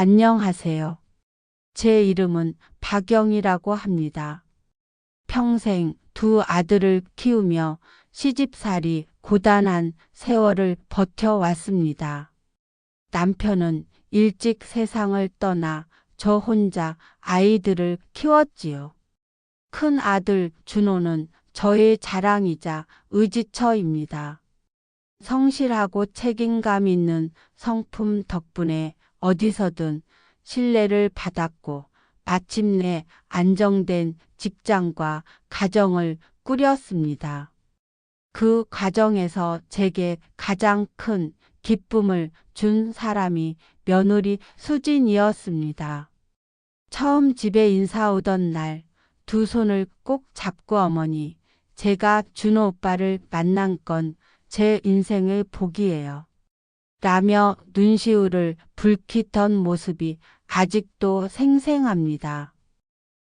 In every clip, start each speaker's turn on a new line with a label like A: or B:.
A: 안녕하세요. 제 이름은 박영이라고 합니다. 평생 두 아들을 키우며 시집살이 고단한 세월을 버텨왔습니다. 남편은 일찍 세상을 떠나 저 혼자 아이들을 키웠지요. 큰 아들 준호는 저의 자랑이자 의지처입니다. 성실하고 책임감 있는 성품 덕분에 어디서든 신뢰를 받았고 마침내 안정된 직장과 가정을 꾸렸습니다. 그 과정에서 제게 가장 큰 기쁨을 준 사람이 며느리 수진이었습니다. 처음 집에 인사 오던 날 두 손을 꼭 잡고 어머니, 제가 준호 오빠를 만난 건 제 인생의 복이에요. 라며 눈시울을 붉히던 모습이 아직도 생생합니다.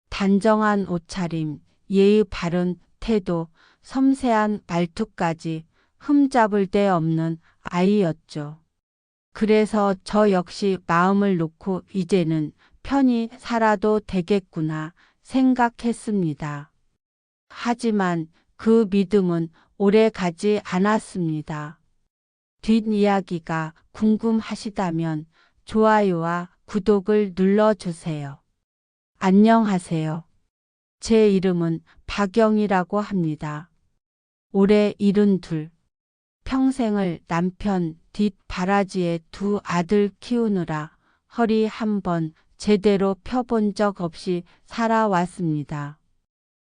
A: 단정한 옷차림, 예의 바른 태도, 섬세한 말투까지 흠잡을 데 없는 아이였죠. 그래서 저 역시 마음을 놓고 이제는 편히 살아도 되겠구나 생각했습니다. 하지만 그 믿음은 오래 가지 않았습니다. 뒷이야기가 궁금하시다면 좋아요와 구독을 눌러주세요. 안녕하세요. 제 이름은 박영이라고 합니다. 올해 72. 평생을 남편 뒷바라지에 두 아들 키우느라 허리 한번 제대로 펴본 적 없이 살아왔습니다.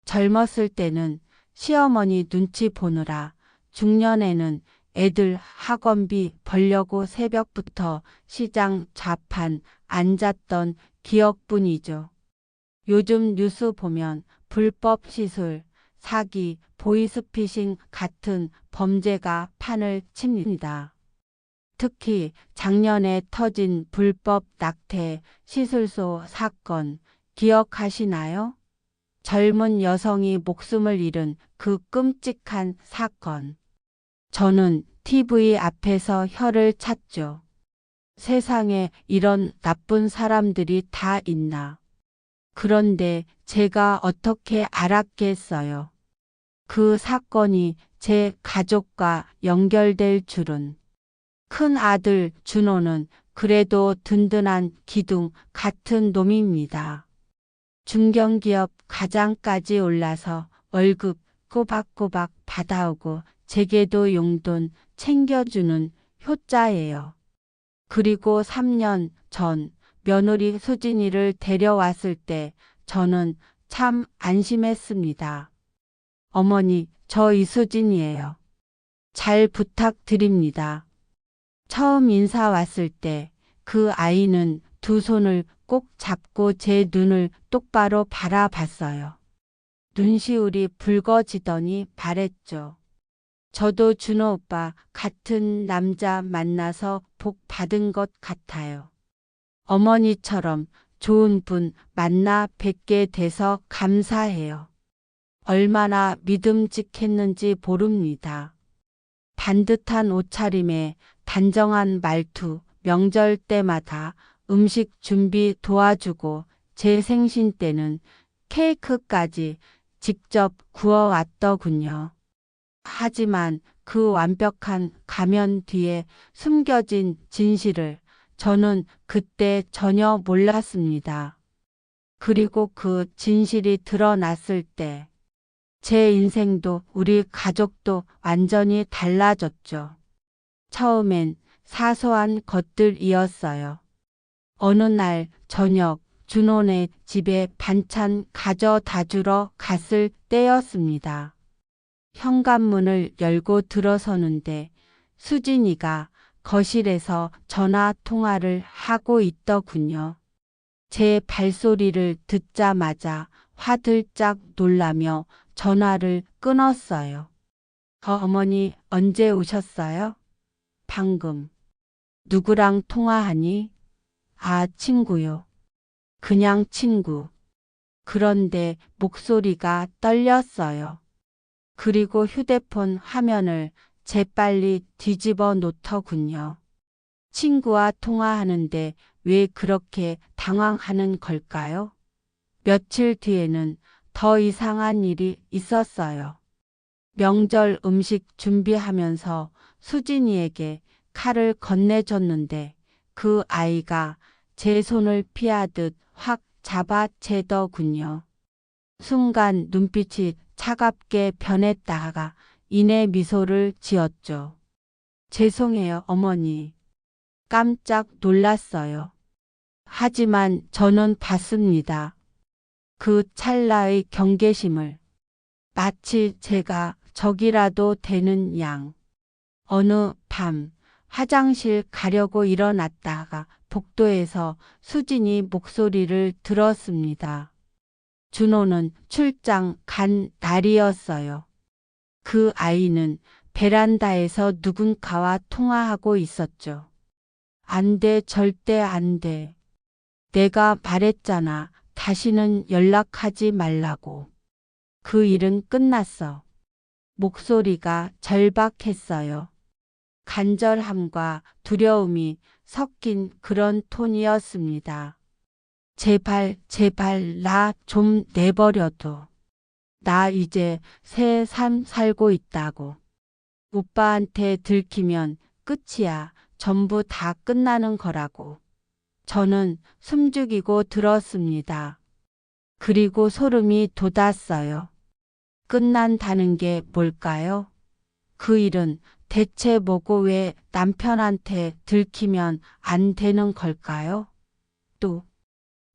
A: 젊었을 때는 시어머니 눈치 보느라, 중년에는 애들 학원비 벌려고 새벽부터 시장 좌판 앉았던 기억뿐이죠. 요즘 뉴스 보면 불법 시술, 사기, 보이스피싱 같은 범죄가 판을 칩니다. 특히 작년에 터진 불법 낙태 시술소 사건 기억하시나요? 젊은 여성이 목숨을 잃은 그 끔찍한 사건. 저는 TV 앞에서 혀를 찼죠. 세상에 이런 나쁜 사람들이 다 있나. 그런데 제가 어떻게 알았겠어요. 그 사건이 제 가족과 연결될 줄은. 큰 아들 준호는 그래도 든든한 기둥 같은 놈입니다. 중견기업 과장까지 올라서 월급 꼬박꼬박 받아오고 제게도 용돈 챙겨주는 효자예요. 그리고 3년 전 며느리 수진이를 데려왔을 때 저는 참 안심했습니다. 어머니, 저 이수진이에요. 잘 부탁드립니다. 처음 인사 왔을 때 그 아이는 두 손을 꼭 잡고 제 눈을 똑바로 바라봤어요. 눈시울이 붉어지더니 말했죠. 저도 준호 오빠 같은 남자 만나서 복 받은 것 같아요. 어머니처럼 좋은 분 만나 뵙게 돼서 감사해요. 얼마나 믿음직했는지 모릅니다. 반듯한 옷차림에 단정한 말투, 명절 때마다 음식 준비 도와주고 제 생신 때는 케이크까지 직접 구워왔더군요. 하지만 그 완벽한 가면 뒤에 숨겨진 진실을 저는 그때 전혀 몰랐습니다. 그리고 그 진실이 드러났을 때 제 인생도 우리 가족도 완전히 달라졌죠. 처음엔 사소한 것들이었어요. 어느 날 저녁 준호네 집에 반찬 가져다 주러 갔을 때였습니다. 현관문을 열고 들어서는데 수진이가 거실에서 전화 통화를 하고 있더군요. 제 발소리를 듣자마자 화들짝 놀라며 전화를 끊었어요. 어머니 언제 오셨어요? 방금. 누구랑 통화하니? 아, 친구요. 그냥 친구. 그런데 목소리가 떨렸어요. 그리고 휴대폰 화면을 재빨리 뒤집어 놓더군요. 친구와 통화하는데 왜 그렇게 당황하는 걸까요? 며칠 뒤에는 더 이상한 일이 있었어요. 명절 음식 준비하면서 수진이에게 칼을 건네줬는데 그 아이가 제 손을 피하듯 확 잡아채더군요. 순간 눈빛이 차갑게 변했다가 이내 미소를 지었죠. 죄송해요, 어머니. 깜짝 놀랐어요. 하지만 저는 봤습니다. 그 찰나의 경계심을. 마치 제가 적이라도 되는 양. 어느 밤 화장실 가려고 일어났다가 복도에서 수진이 목소리를 들었습니다. 준호는 출장 간 날이었어요. 그 아이는 베란다에서 누군가와 통화하고 있었죠. 안 돼, 절대 안 돼. 내가 말했잖아. 다시는 연락하지 말라고. 그 일은 끝났어. 목소리가 절박했어요. 간절함과 두려움이 섞인 그런 톤이었습니다. 제발, 제발 나 좀 내버려둬. 나 이제 새 삶 살고 있다고. 오빠한테 들키면 끝이야. 전부 다 끝나는 거라고. 저는 숨죽이고 들었습니다. 그리고 소름이 돋았어요. 끝난다는 게 뭘까요? 그 일은 대체 뭐고 왜 남편한테 들키면 안 되는 걸까요? 또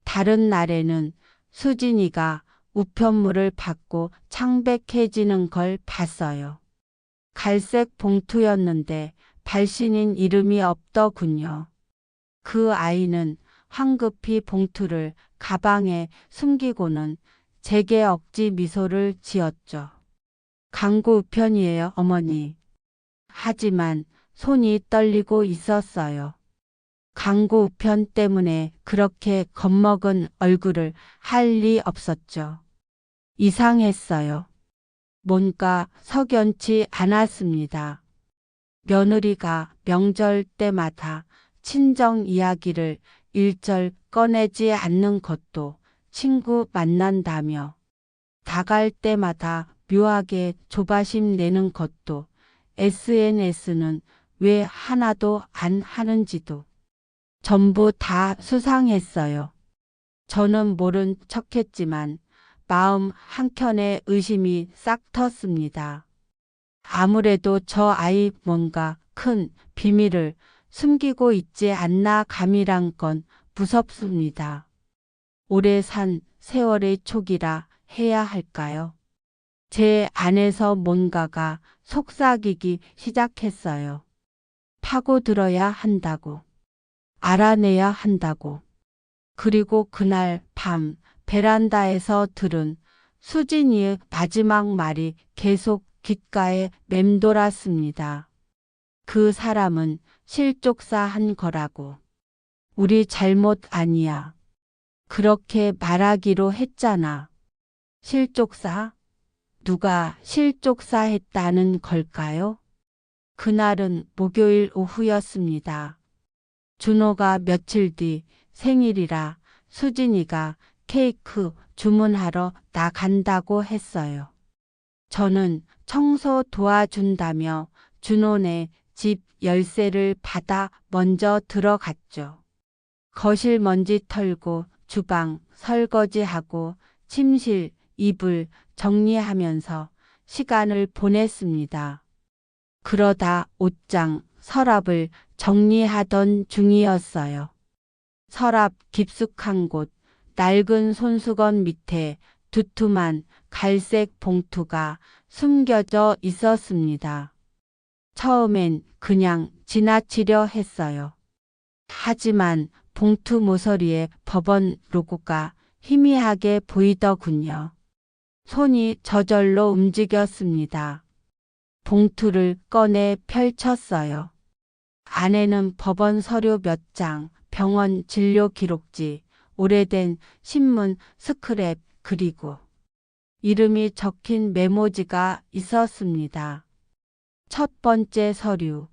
A: 다른 날에는 수진이가 우편물을 받고 창백해지는 걸 봤어요. 갈색 봉투였는데 발신인 이름이 없더군요. 그 아이는 황급히 봉투를 가방에 숨기고는 제게 억지 미소를 지었죠. 광고 우편이에요, 어머니. 하지만 손이 떨리고 있었어요. 광고 우편 때문에 그렇게 겁먹은 얼굴을 할 리 없었죠. 이상했어요. 뭔가 석연치 않았습니다. 며느리가 명절 때마다 친정 이야기를 일절 꺼내지 않는 것도 친구 만난다며 나갈 때마다 묘하게 조바심 내는 것도 SNS는 왜 하나도 안 하는지도 전부 다 수상했어요. 저는 모른 척했지만 마음 한켠에 의심이 싹 텄습니다. 아무래도 저 아이 뭔가 큰 비밀을 숨기고 있지 않나 감이란 건 무섭습니다. 오래 산 세월의 촉이라 해야 할까요? 제 안에서 뭔가가 속삭이기 시작했어요. 파고들어야 한다고. 알아내야 한다고. 그리고 그날 밤 베란다에서 들은 수진이의 마지막 말이 계속 귓가에 맴돌았습니다. 그 사람은 실족사 한 거라고. 우리 잘못 아니야. 그렇게 말하기로 했잖아. 실족사? 누가 실족사 했다는 걸까요? 그날은 목요일 오후였습니다. 준호가 며칠 뒤 생일이라 수진이가 케이크 주문하러 나간다고 했어요. 저는 청소 도와준다며 준호네 집 열쇠를 받아 먼저 들어갔죠. 거실 먼지 털고 주방 설거지하고 침실 이불 정리하면서 시간을 보냈습니다. 그러다 옷장 서랍을 정리하던 중이었어요. 서랍 깊숙한 곳 낡은 손수건 밑에 두툼한 갈색 봉투가 숨겨져 있었습니다. 처음엔 그냥 지나치려 했어요. 하지만 봉투 모서리에 법원 로고가 희미하게 보이더군요. 손이 저절로 움직였습니다. 봉투를 꺼내 펼쳤어요. 안에는 법원 서류 몇 장, 병원 진료 기록지, 오래된 신문 스크랩 그리고 이름이 적힌 메모지가 있었습니다. 첫 번째 서류.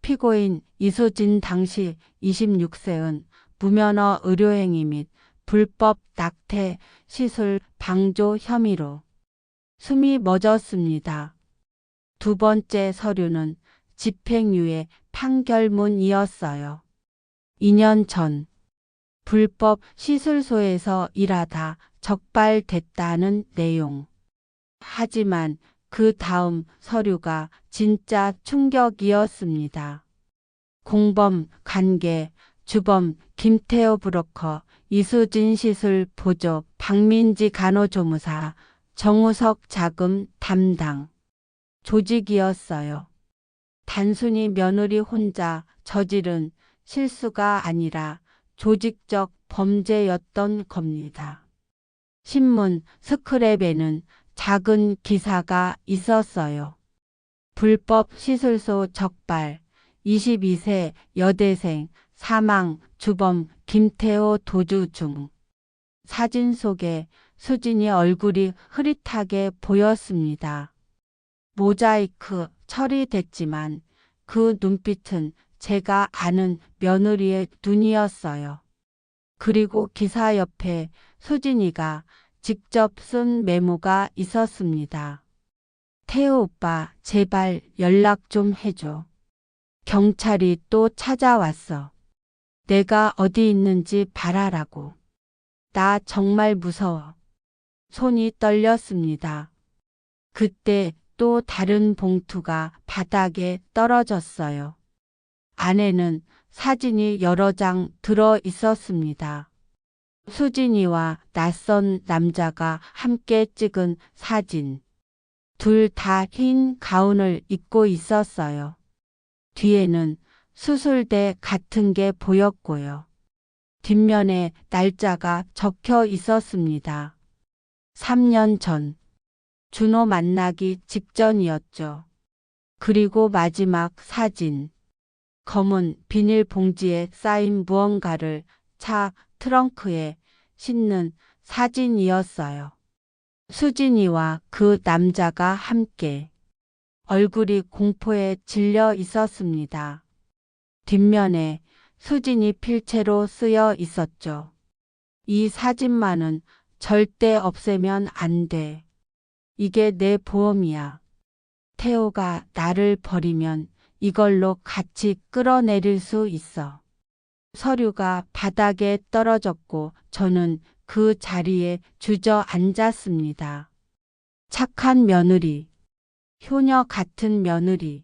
A: 피고인 이수진 당시 26세은 무면허 의료행위 및 불법 낙태 시술 방조 혐의로 숨이 멎었습니다. 두 번째 서류는 집행유예 판결문이었어요. 2년 전 불법 시술소에서 일하다 적발됐다는 내용. 하지만 그 다음 서류가 진짜 충격이었습니다. 공범 관계, 주범 김태호 브로커, 이수진 시술 보조, 박민지 간호조무사, 정우석 자금 담당 조직이었어요. 단순히 며느리 혼자 저지른 실수가 아니라 조직적 범죄였던 겁니다. 신문 스크랩에는 작은 기사가 있었어요. 불법 시술소 적발, 22세 여대생 사망, 주범 김태호 도주 중. 사진 속에 수진이 얼굴이 흐릿하게 보였습니다. 모자이크 처리됐지만 그 눈빛은 제가 아는 며느리의 눈이었어요. 그리고 기사 옆에 수진이가 직접 쓴 메모가 있었습니다. 태호 오빠, 제발 연락 좀 해줘. 경찰이 또 찾아왔어. 내가 어디 있는지 봐라라고. 나 정말 무서워. 손이 떨렸습니다. 그때 또 다른 봉투가 바닥에 떨어졌어요. 안에는 사진이 여러 장 들어 있었습니다. 수진이와 낯선 남자가 함께 찍은 사진. 둘 다 흰 가운을 입고 있었어요. 뒤에는 수술대 같은 게 보였고요. 뒷면에 날짜가 적혀 있었습니다. 3년 전. 준호 만나기 직전이었죠. 그리고 마지막 사진. 검은 비닐봉지에 쌓인 무언가를 차 트렁크에 싣는 사진이었어요. 수진이와 그 남자가 함께. 얼굴이 공포에 질려 있었습니다. 뒷면에 수진이 필체로 쓰여 있었죠. 이 사진만은 절대 없애면 안 돼. 이게 내 보험이야. 태호가 나를 버리면 이걸로 같이 끌어내릴 수 있어. 서류가 바닥에 떨어졌고 저는 그 자리에 주저앉았습니다. 착한 며느리, 효녀 같은 며느리.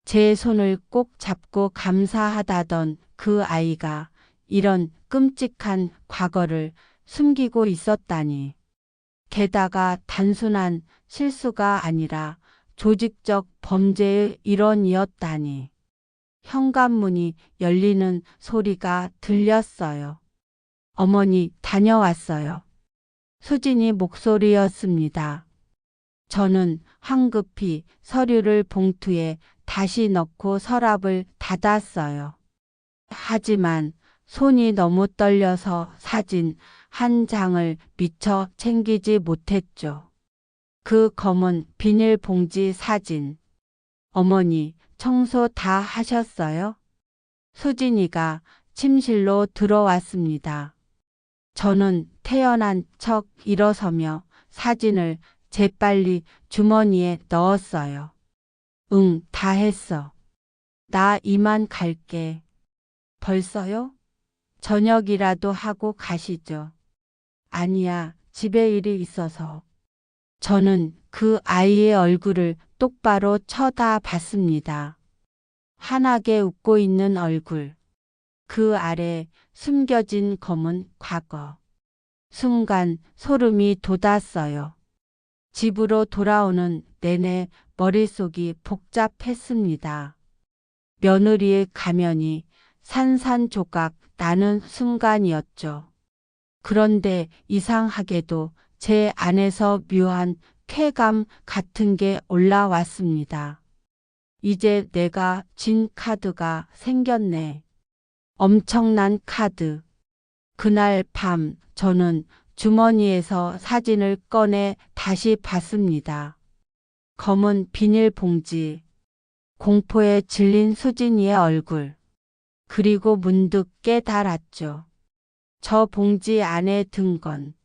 A: 제 손을 꼭 잡고 감사하다던 그 아이가 이런 끔찍한 과거를 숨기고 있었다니. 게다가 단순한 실수가 아니라 조직적 범죄의 일원이었다니. 현관문이 열리는 소리가 들렸어요. 어머니 다녀왔어요. 수진이 목소리였습니다. 저는 황급히 서류를 봉투에 다시 넣고 서랍을 닫았어요. 하지만 손이 너무 떨려서 사진 한 장을 미처 챙기지 못했죠. 그 검은 비닐봉지 사진. 어머니, 청소 다 하셨어요? 수진이가 침실로 들어왔습니다. 저는 태어난 척 일어서며 사진을 재빨리 주머니에 넣었어요. 응, 다 했어. 나 이만 갈게. 벌써요? 저녁이라도 하고 가시죠. 아니야, 집에 일이 있어서. 저는 그 아이의 얼굴을 똑바로 쳐다봤습니다. 환하게 웃고 있는 얼굴. 그 아래 숨겨진 검은 과거. 순간 소름이 돋았어요. 집으로 돌아오는 내내 머릿속이 복잡했습니다. 며느리의 가면이 산산조각 나는 순간이었죠. 그런데 이상하게도 제 안에서 묘한 쾌감 같은 게 올라왔습니다. 이제 내가 진 카드가 생겼네. 엄청난 카드. 그날 밤 저는 주머니에서 사진을 꺼내 다시 봤습니다. 검은 비닐봉지. 공포에 질린 수진이의 얼굴. 그리고 문득 깨달았죠. 저 봉지 안에 든 건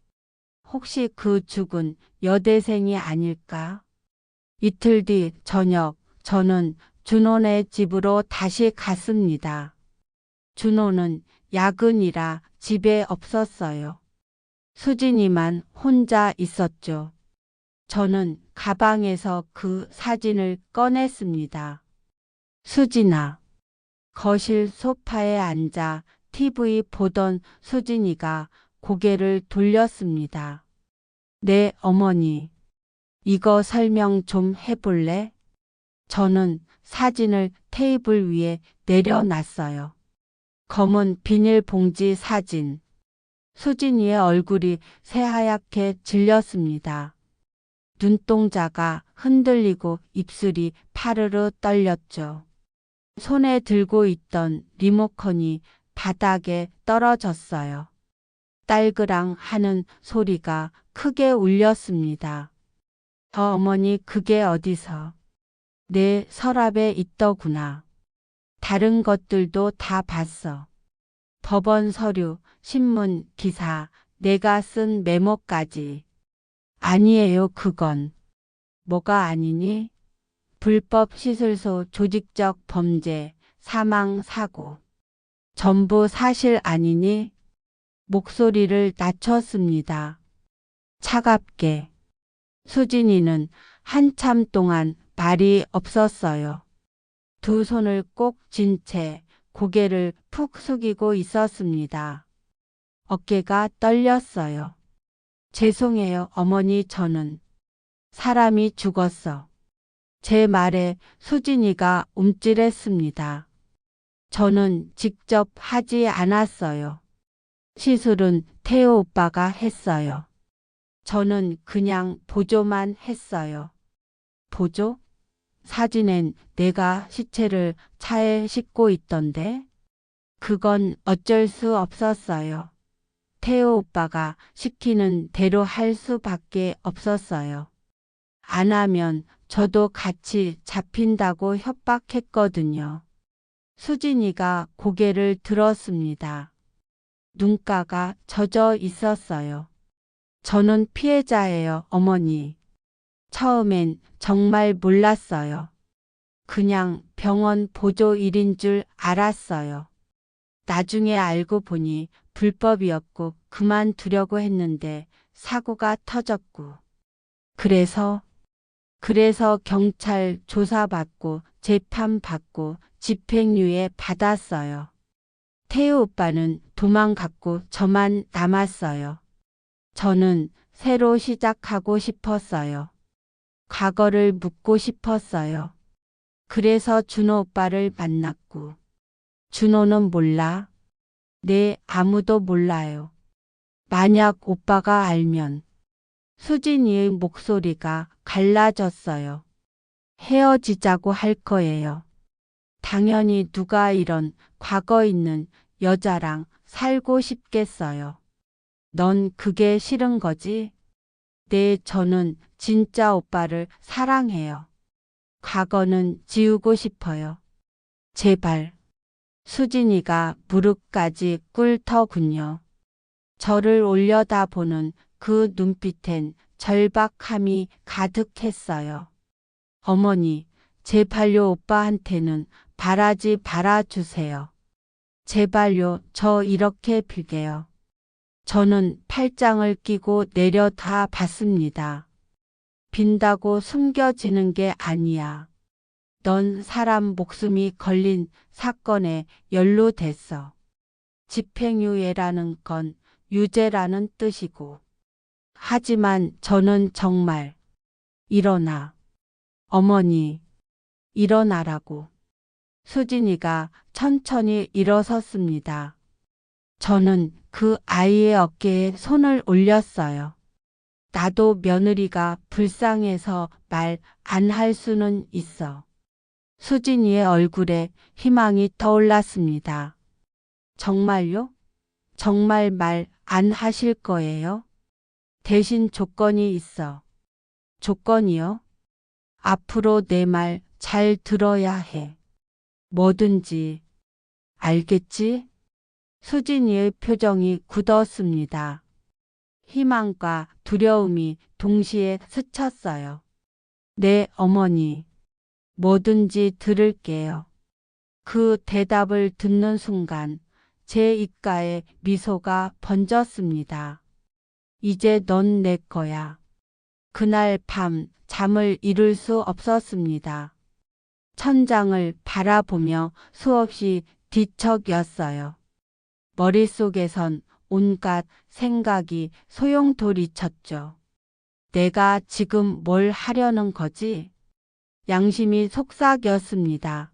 A: 혹시 그 죽은 여대생이 아닐까? 이틀 뒤 저녁, 저는 준호네 집으로 다시 갔습니다. 준호는 야근이라 집에 없었어요. 수진이만 혼자 있었죠. 저는 가방에서 그 사진을 꺼냈습니다. 수진아. 거실 소파에 앉아 TV 보던 수진이가 고개를 돌렸습니다. 네, 어머니. 이거 설명 좀 해볼래? 저는 사진을 테이블 위에 내려놨어요. 검은 비닐봉지 사진. 수진이의 얼굴이 새하얗게 질렸습니다. 눈동자가 흔들리고 입술이 파르르 떨렸죠. 손에 들고 있던 리모컨이 바닥에 떨어졌어요. 딸그랑 하는 소리가 크게 울렸습니다. 어머니 그게 어디서? 내 서랍에 있더구나. 다른 것들도 다 봤어. 법원 서류, 신문, 기사, 내가 쓴 메모까지. 아니에요, 그건. 뭐가 아니니? 불법 시술소 조직적 범죄, 사망, 사고. 전부 사실 아니니? 목소리를 낮췄습니다. 차갑게. 수진이는 한참 동안 말이 없었어요. 두 손을 꼭 쥔 채 고개를 푹 숙이고 있었습니다. 어깨가 떨렸어요. 죄송해요, 어머니, 저는. 사람이 죽었어. 제 말에 수진이가 움찔했습니다. 저는 직접 하지 않았어요. 시술은 태호 오빠가 했어요. 저는 그냥 보조만 했어요. 보조? 사진엔 내가 시체를 차에 싣고 있던데? 그건 어쩔 수 없었어요. 태호 오빠가 시키는 대로 할 수밖에 없었어요. 안 하면 저도 같이 잡힌다고 협박했거든요. 수진이가 고개를 들었습니다. 눈가가 젖어 있었어요. 저는 피해자예요, 어머니. 처음엔 정말 몰랐어요. 그냥 병원 보조 일인 줄 알았어요. 나중에 알고 보니 불법이었고 그만두려고 했는데 사고가 터졌고. 그래서 경찰 조사받고 재판받고 집행유예 받았어요. 태우 오빠는 도망갔고 저만 남았어요. 저는 새로 시작하고 싶었어요. 과거를 묻고 싶었어요. 그래서 준호 오빠를 만났고. 준호는 몰라? 네, 아무도 몰라요. 만약 오빠가 알면. 수진이의 목소리가 갈라졌어요. 헤어지자고 할 거예요. 당연히 누가 이런 과거 있는 여자랑 살고 싶겠어요. 넌 그게 싫은 거지? 네, 저는 진짜 오빠를 사랑해요. 과거는 지우고 싶어요. 제발. 수진이가 무릎까지 꿇더군요. 저를 올려다보는 그 눈빛엔 절박함이 가득했어요. 어머니, 제발요 오빠한테는 바라지 말아주세요. 제발요, 저 이렇게 빌게요. 저는 팔짱을 끼고 내려다 봤습니다. 빈다고 숨겨지는 게 아니야. 넌 사람 목숨이 걸린 사건에 연루됐어. 집행유예라는 건 유죄라는 뜻이고. 하지만 저는 정말 일어나. 어머니, 일어나라고. 수진이가 천천히 일어섰습니다. 저는 그 아이의 어깨에 손을 올렸어요. 나도 며느리가 불쌍해서 말 안 할 수는 있어. 수진이의 얼굴에 희망이 떠올랐습니다. 정말요? 정말 말 안 하실 거예요? 대신 조건이 있어. 조건이요? 앞으로 내 말 잘 들어야 해. 뭐든지. 알겠지? 수진이의 표정이 굳었습니다. 희망과 두려움이 동시에 스쳤어요. 네, 어머니. 뭐든지 들을게요. 그 대답을 듣는 순간 제 입가에 미소가 번졌습니다. 이제 넌 내 거야. 그날 밤 잠을 이룰 수 없었습니다. 천장을 바라보며 수없이 뒤척였어요. 머릿속에선 온갖 생각이 소용돌이쳤죠. 내가 지금 뭘 하려는 거지? 양심이 속삭였습니다.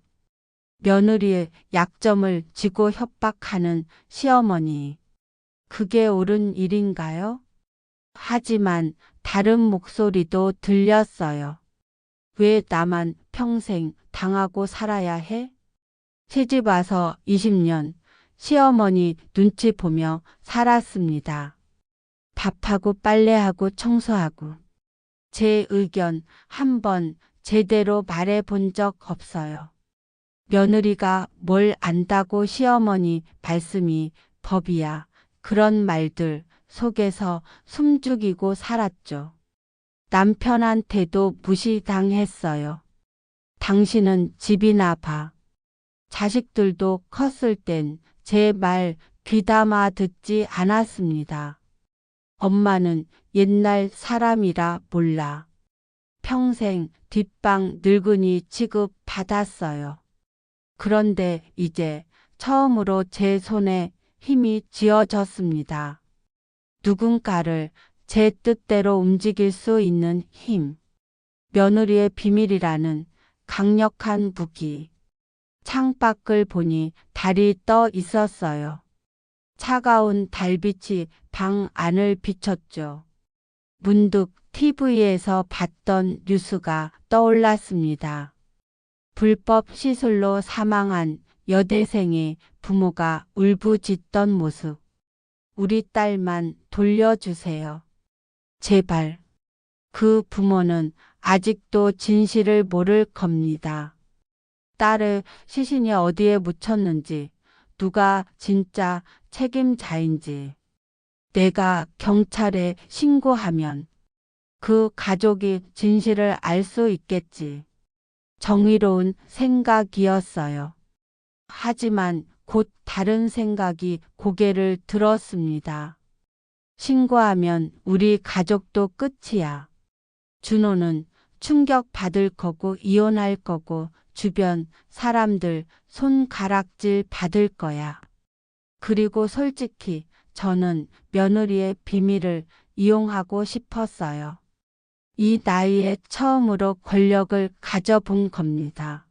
A: 며느리의 약점을 쥐고 협박하는 시어머니. 그게 옳은 일인가요? 하지만 다른 목소리도 들렸어요. 왜 나만 평생 당하고 살아야 해? 시집 와서 20년 시어머니 눈치 보며 살았습니다. 밥하고 빨래하고 청소하고. 제 의견 한 번 제대로 말해 본 적 없어요. 며느리가 뭘 안다고 시어머니 말씀이 법이야. 그런 말들 속에서 숨죽이고 살았죠. 남편한테도 무시당했어요. 당신은 집이나 봐. 자식들도 컸을 땐 제 말 귀담아 듣지 않았습니다. 엄마는 옛날 사람이라 몰라. 평생 뒷방 늙은이 취급 받았어요. 그런데 이제 처음으로 제 손에 힘이 쥐어졌습니다. 누군가를 제 뜻대로 움직일 수 있는 힘. 며느리의 비밀이라는 강력한 무기. 창밖을 보니 달이 떠 있었어요. 차가운 달빛이 방 안을 비췄죠. 문득 TV에서 봤던 뉴스가 떠올랐습니다. 불법 시술로 사망한 여대생의 부모가 울부짖던 모습. 우리 딸만 돌려주세요. 제발. 그 부모는 아직도 진실을 모를 겁니다. 딸을 시신이 어디에 묻혔는지, 누가 진짜 책임자인지. 내가 경찰에 신고하면 그 가족이 진실을 알 수 있겠지. 정의로운 생각이었어요. 하지만 곧 다른 생각이 고개를 들었습니다. 신고하면 우리 가족도 끝이야. 준호는 충격받을 거고 이혼할 거고 주변 사람들 손가락질 받을 거야. 그리고 솔직히 저는 며느리의 비밀을 이용하고 싶었어요. 이 나이에 처음으로 권력을 가져본 겁니다.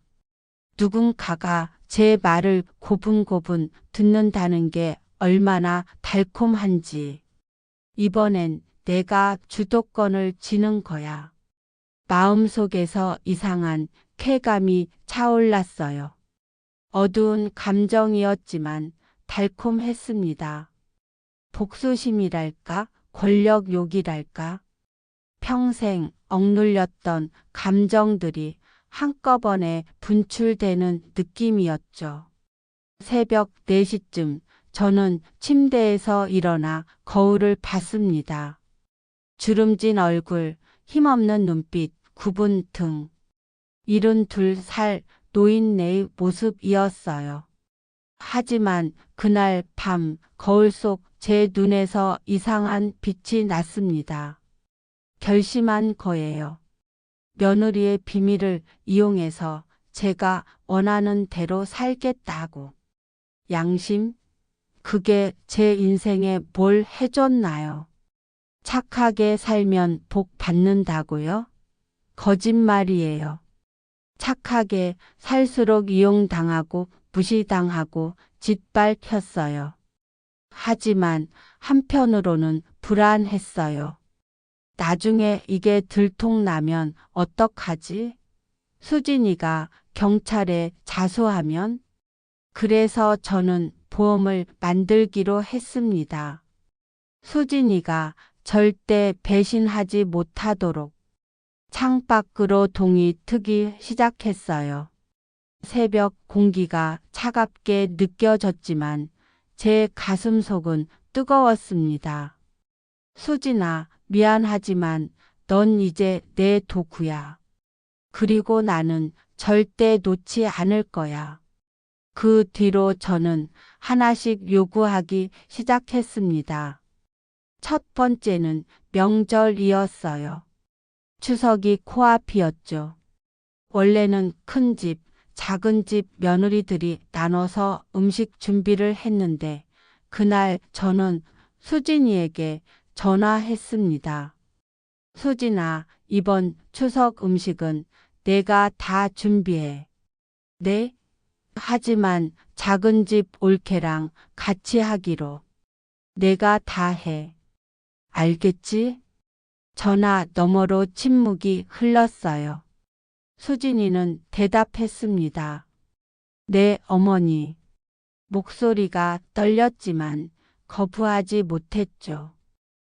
A: 누군가가 제 말을 고분고분 듣는다는 게 얼마나 달콤한지. 이번엔 내가 주도권을 쥐는 거야. 마음속에서 이상한 쾌감이 차올랐어요. 어두운 감정이었지만 달콤했습니다. 복수심이랄까, 권력욕이랄까. 평생 억눌렸던 감정들이 한꺼번에 분출되는 느낌이었죠. 새벽 4시쯤 저는 침대에서 일어나 거울을 봤습니다. 주름진 얼굴, 힘없는 눈빛, 굽은 등. 72살 노인네의 모습이었어요. 하지만 그날 밤 거울 속 제 눈에서 이상한 빛이 났습니다. 결심한 거예요. 며느리의 비밀을 이용해서 제가 원하는 대로 살겠다고. 양심? 그게 제 인생에 뭘 해줬나요? 착하게 살면 복 받는다고요? 거짓말이에요. 착하게 살수록 이용당하고 무시당하고 짓밟혔어요. 하지만 한편으로는 불안했어요. 나중에 이게 들통나면 어떡하지? 수진이가 경찰에 자수하면? 그래서 저는 보험을 만들기로 했습니다. 수진이가 절대 배신하지 못하도록. 창밖으로 동이 트기 시작했어요. 새벽 공기가 차갑게 느껴졌지만 제 가슴속은 뜨거웠습니다. 수진아, 미안하지만 넌 이제 내 도구야. 그리고 나는 절대 놓지 않을 거야. 그 뒤로 저는 하나씩 요구하기 시작했습니다. 첫 번째는 명절이었어요. 추석이 코앞이었죠. 원래는 큰 집, 작은 집 며느리들이 나눠서 음식 준비를 했는데 그날 저는 수진이에게 전화했습니다. 수진아, 이번 추석 음식은 내가 다 준비해. 네? 하지만 작은 집 올케랑 같이 하기로. 내가 다 해. 알겠지? 전화 너머로 침묵이 흘렀어요. 수진이는 대답했습니다. 네, 어머니. 목소리가 떨렸지만 거부하지 못했죠.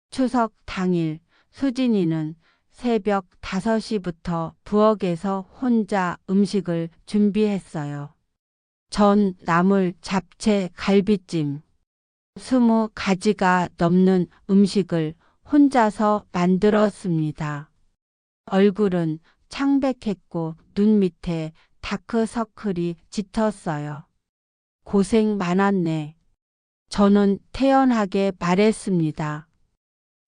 A: 추석 당일 수진이는 새벽 5시부터 부엌에서 혼자 음식을 준비했어요. 전, 나물, 잡채, 갈비찜, 20가지가 넘는 음식을 혼자서 만들었습니다. 얼굴은 창백했고 눈 밑에 다크서클이 짙었어요. 고생 많았네. 저는 태연하게 말했습니다.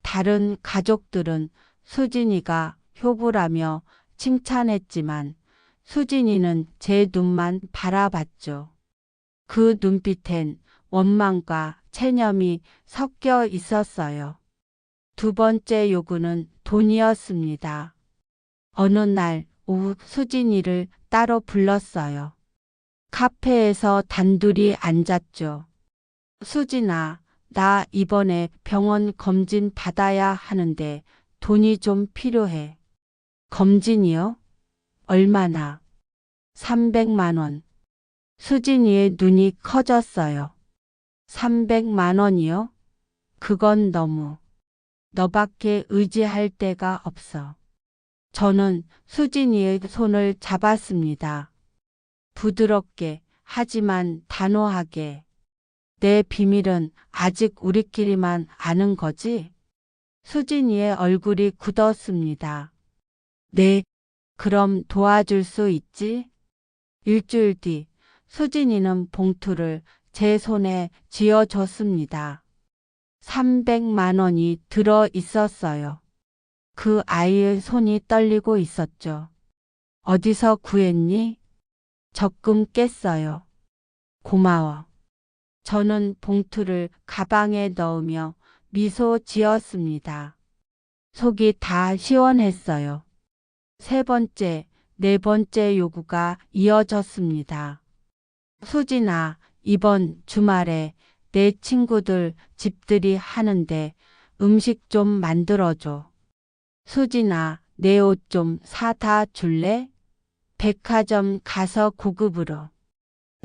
A: 다른 가족들은 수진이가 효부라며 칭찬했지만 수진이는 제 눈만 바라봤죠. 그 눈빛엔 원망과 체념이 섞여 있었어요. 두 번째 요구는 돈이었습니다. 어느 날 오후 수진이를 따로 불렀어요. 카페에서 단둘이 앉았죠. 수진아, 나 이번에 병원 검진 받아야 하는데 돈이 좀 필요해. 검진이요? 얼마나? 300만 원. 수진이의 눈이 커졌어요. 300만 원이요? 그건 너무. 너밖에 의지할 데가 없어. 저는 수진이의 손을 잡았습니다. 부드럽게, 하지만 단호하게. 내 비밀은 아직 우리끼리만 아는 거지? 수진이의 얼굴이 굳었습니다. 네, 그럼 도와줄 수 있지? 일주일 뒤 수진이는 봉투를 제 손에 쥐어줬습니다. 300만 원이 들어 있었어요. 그 아이의 손이 떨리고 있었죠. 어디서 구했니? 적금 깼어요. 고마워. 저는 봉투를 가방에 넣으며 미소 지었습니다. 속이 다 시원했어요. 세 번째, 네 번째 요구가 이어졌습니다. 수진아, 이번 주말에 내 친구들 집들이 하는데 음식 좀 만들어줘. 수진아, 내 옷 좀 사다 줄래? 백화점 가서 고급으로.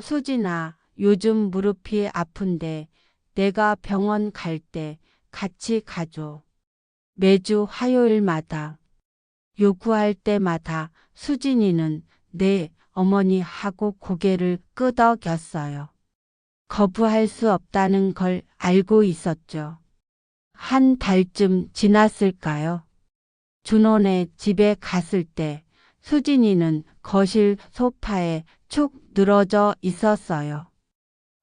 A: 수진아, 요즘 무릎이 아픈데 내가 병원 갈 때 같이 가줘. 매주 화요일마다. 요구할 때마다 수진이는 네, 어머니 하고 고개를 끄덕였어요. 거부할 수 없다는 걸 알고 있었죠. 한 달쯤 지났을까요? 준호네 집에 갔을 때 수진이는 거실 소파에 축 늘어져 있었어요.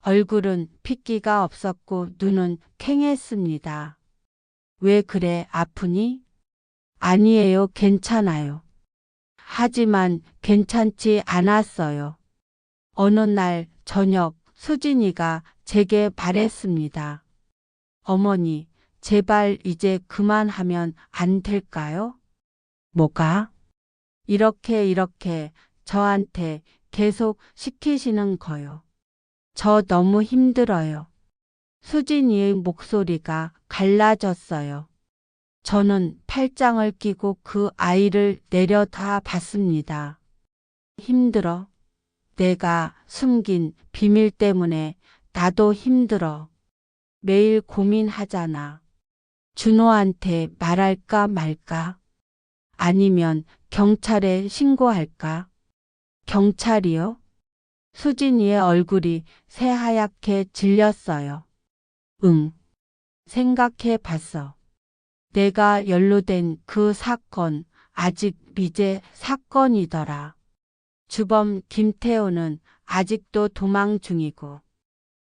A: 얼굴은 핏기가 없었고 눈은 퀭했습니다. 왜 그래, 아프니? 아니에요, 괜찮아요. 하지만 괜찮지 않았어요. 어느 날 저녁 수진이가 제게 말했습니다. 어머니, 제발 이제 그만하면 안 될까요? 뭐가? 이렇게 저한테 계속 시키시는 거요. 저 너무 힘들어요. 수진이의 목소리가 갈라졌어요. 저는 팔짱을 끼고 그 아이를 내려다 봤습니다. 힘들어? 내가 숨긴 비밀 때문에 나도 힘들어. 매일 고민하잖아. 준호한테 말할까 말까? 아니면 경찰에 신고할까? 경찰이요? 수진이의 얼굴이 새하얗게 질렸어요. 응, 생각해 봤어. 내가 연루된 그 사건, 아직 미제 사건이더라. 주범 김태호는 아직도 도망 중이고,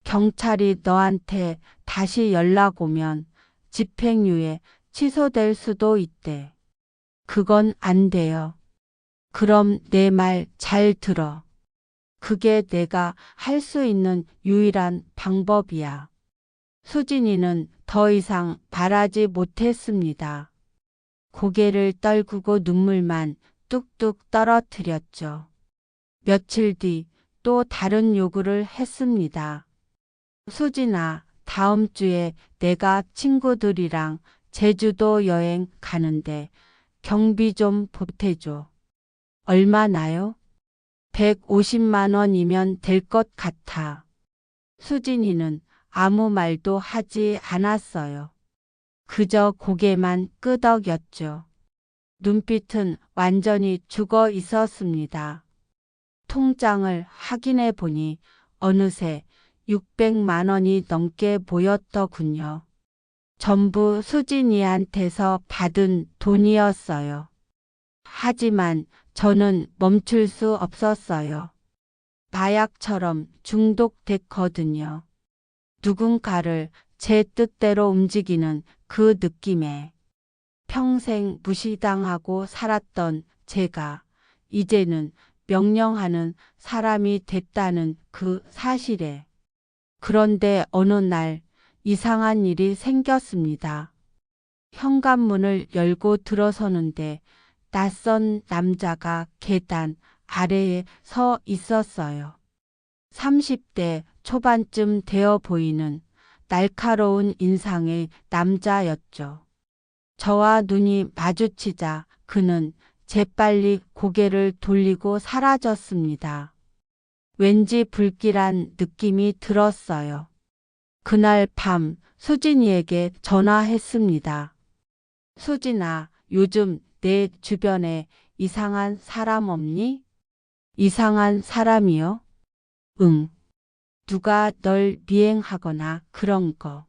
A: 경찰이 너한테 다시 연락 오면 집행유예 취소될 수도 있대. 그건 안 돼요. 그럼 내 말 잘 들어. 그게 내가 할 수 있는 유일한 방법이야. 수진이는 더 이상 바라지 못했습니다. 고개를 떨구고 눈물만 뚝뚝 떨어뜨렸죠. 며칠 뒤 또 다른 요구를 했습니다. 수진아, 다음 주에 내가 친구들이랑 제주도 여행 가는데 경비 좀 보태줘. 얼마나요? 150만 원이면 될 것 같아. 수진이는 아무 말도 하지 않았어요. 그저 고개만 끄덕였죠. 눈빛은 완전히 죽어 있었습니다. 통장을 확인해 보니 어느새 600만 원이 넘게 보였더군요. 전부 수진이한테서 받은 돈이었어요. 하지만 저는 멈출 수 없었어요. 마약처럼 중독됐거든요. 누군가를 제 뜻대로 움직이는 그 느낌에 평생 무시당하고 살았던 제가 이제는 명령하는 사람이 됐다는 그 사실에. 그런데 어느 날 이상한 일이 생겼습니다. 현관문을 열고 들어서는데 낯선 남자가 계단 아래에 서 있었어요. 30대 초반쯤 되어 보이는 날카로운 인상의 남자였죠. 저와 눈이 마주치자 그는 재빨리 고개를 돌리고 사라졌습니다. 왠지 불길한 느낌이 들었어요. 그날 밤 수진이에게 전화했습니다. 수진아, 요즘 내 주변에 이상한 사람 없니? 이상한 사람이요? 응. 누가 널 미행하거나 그런 거.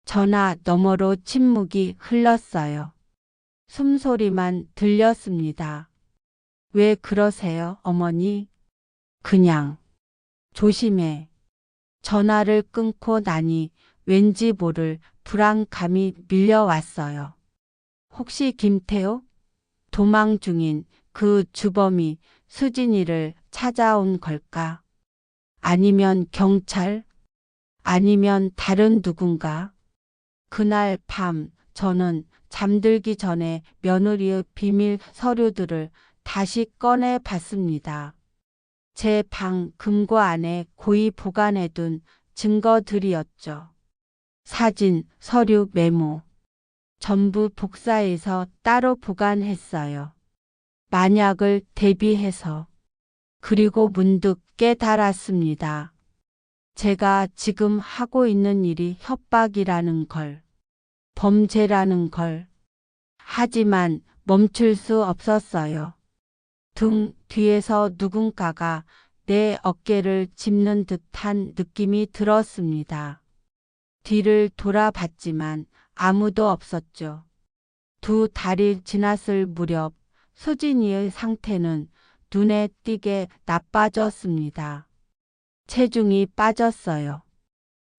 A: 전화 너머로 침묵이 흘렀어요. 숨소리만 들렸습니다. 왜 그러세요, 어머니? 그냥. 조심해. 전화를 끊고 나니 왠지 모를 불안감이 밀려왔어요. 혹시 김태호? 도망 중인 그 주범이 수진이를 찾아온 걸까? 아니면 경찰? 아니면 다른 누군가? 그날 밤 저는 잠들기 전에 며느리의 비밀 서류들을 다시 꺼내 봤습니다. 제 방 금고 안에 고이 보관해둔 증거들이었죠. 사진, 서류, 메모. 전부 복사해서 따로 보관했어요. 만약을 대비해서. 그리고 문득 깨달았습니다. 제가 지금 하고 있는 일이 협박이라는 걸, 범죄라는 걸. 하지만 멈출 수 없었어요. 등 뒤에서 누군가가 내 어깨를 짚는 듯한 느낌이 들었습니다. 뒤를 돌아봤지만 아무도 없었죠. 두 달이 지났을 무렵 수진이의 상태는 눈에 띄게 나빠졌습니다. 체중이 빠졌어요.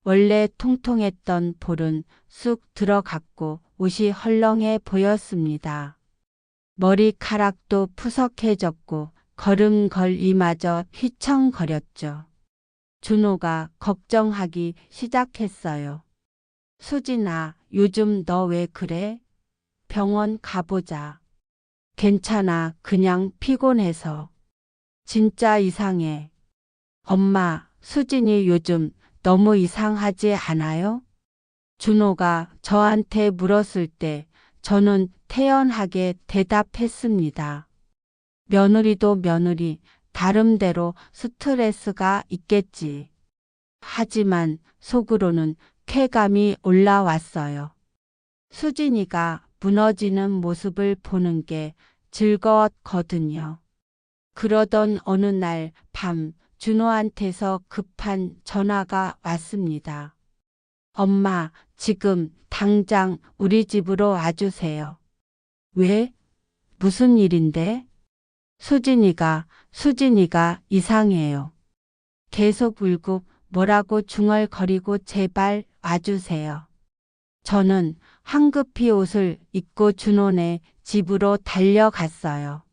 A: 원래 통통했던 볼은 쑥 들어갔고 옷이 헐렁해 보였습니다. 머리카락도 푸석해졌고 걸음걸이마저 휘청거렸죠. 준호가 걱정하기 시작했어요. 수진아, 요즘 너 왜 그래? 병원 가보자. 괜찮아, 그냥 피곤해서. 진짜 이상해. 엄마, 수진이 요즘 너무 이상하지 않아요? 준호가 저한테 물었을 때 저는 태연하게 대답했습니다. 며느리도 며느리, 다름대로 스트레스가 있겠지. 하지만 속으로는 쾌감이 올라왔어요. 수진이가 무너지는 모습을 보는 게 즐거웠거든요. 그러던 어느 날 밤 준호한테서 급한 전화가 왔습니다. 엄마, 지금 당장 우리 집으로 와주세요. 왜? 무슨 일인데? 수진이가 이상해요. 계속 울고 뭐라고 중얼거리고 제발 와주세요. 저는 황급히 옷을 입고 준호네 집으로 달려갔어요.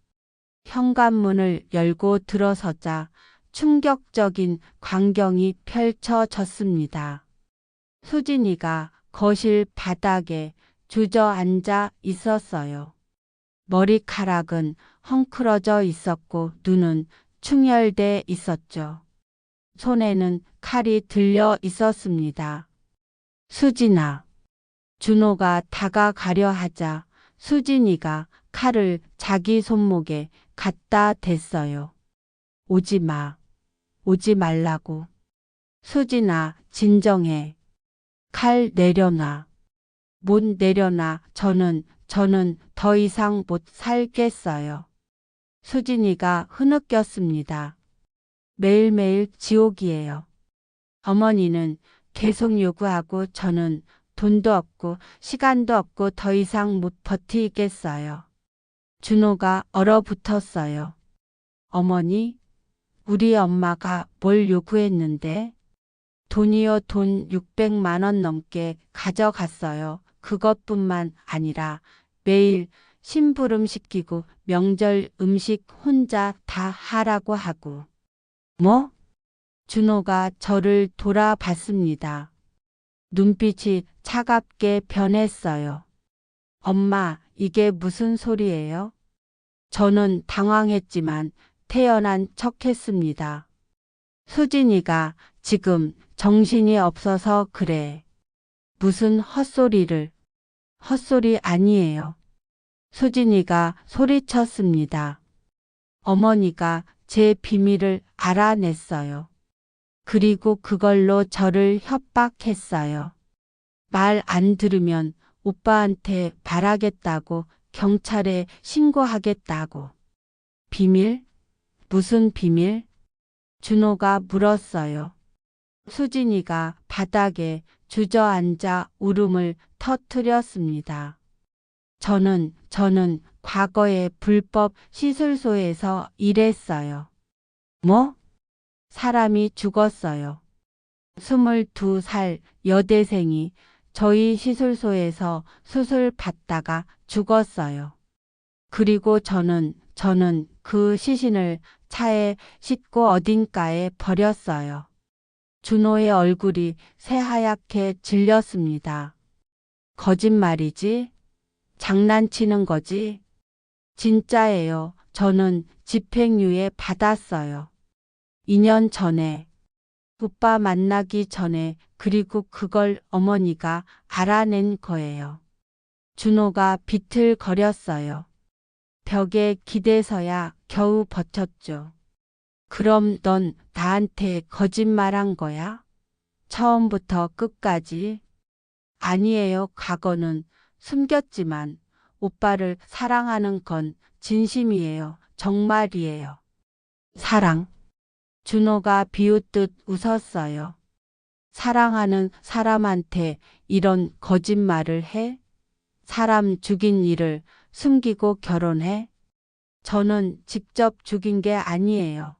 A: 현관문을 열고 들어서자 충격적인 광경이 펼쳐졌습니다. 수진이가 거실 바닥에 주저앉아 있었어요. 머리카락은 헝클어져 있었고 눈은 충혈돼 있었죠. 손에는 칼이 들려 있었습니다. 수진아. 준호가 다가가려 하자 수진이가 칼을 자기 손목에 갖다 댔어요. 오지 마. 오지 말라고. 수진아, 진정해. 칼 내려놔. 못 내려놔. 저는 더 이상 못 살겠어요. 수진이가 흐느꼈습니다. 매일매일 지옥이에요. 어머니는 계속 요구하고 저는 돈도 없고 시간도 없고 더 이상 못 버티겠어요. 준호가 얼어붙었어요. 어머니, 우리 엄마가 뭘 요구했는데? 돈이요, 돈 600만 원 넘게 가져갔어요. 그것뿐만 아니라 매일 심부름 시키고 명절 음식 혼자 다 하라고 하고. 뭐? 준호가 저를 돌아봤습니다. 눈빛이 차갑게 변했어요. 엄마, 이게 무슨 소리예요? 저는 당황했지만 태연한 척했습니다. 수진이가 지금 정신이 없어서 그래. 무슨 헛소리를. 헛소리 아니에요. 수진이가 소리쳤습니다. 어머니가 제 비밀을 알아냈어요. 그리고 그걸로 저를 협박했어요. 말 안 들으면 오빠한테 말하겠다고 경찰에 신고하겠다고. 비밀? 무슨 비밀? 준호가 물었어요. 수진이가 바닥에 주저앉아 울음을 터뜨렸습니다. 저는 과거에 불법 시술소에서 일했어요. 뭐? 사람이 죽었어요. 22살 여대생이 저희 시술소에서 수술 받다가 죽었어요. 그리고 저는 그 시신을 차에 싣고 어딘가에 버렸어요. 준호의 얼굴이 새하얗게 질렸습니다. 거짓말이지? 장난치는 거지? 진짜예요. 저는 집행유예 받았어요. 2년 전에. 오빠 만나기 전에. 그리고 그걸 어머니가 알아낸 거예요. 준호가 비틀거렸어요. 벽에 기대서야 겨우 버텼죠. 그럼 넌 나한테 거짓말한 거야? 처음부터 끝까지? 아니에요. 과거는 숨겼지만 오빠를 사랑하는 건 진심이에요. 정말이에요. 사랑. 준호가 비웃듯 웃었어요. 사랑하는 사람한테 이런 거짓말을 해? 사람 죽인 일을 숨기고 결혼해? 저는 직접 죽인 게 아니에요.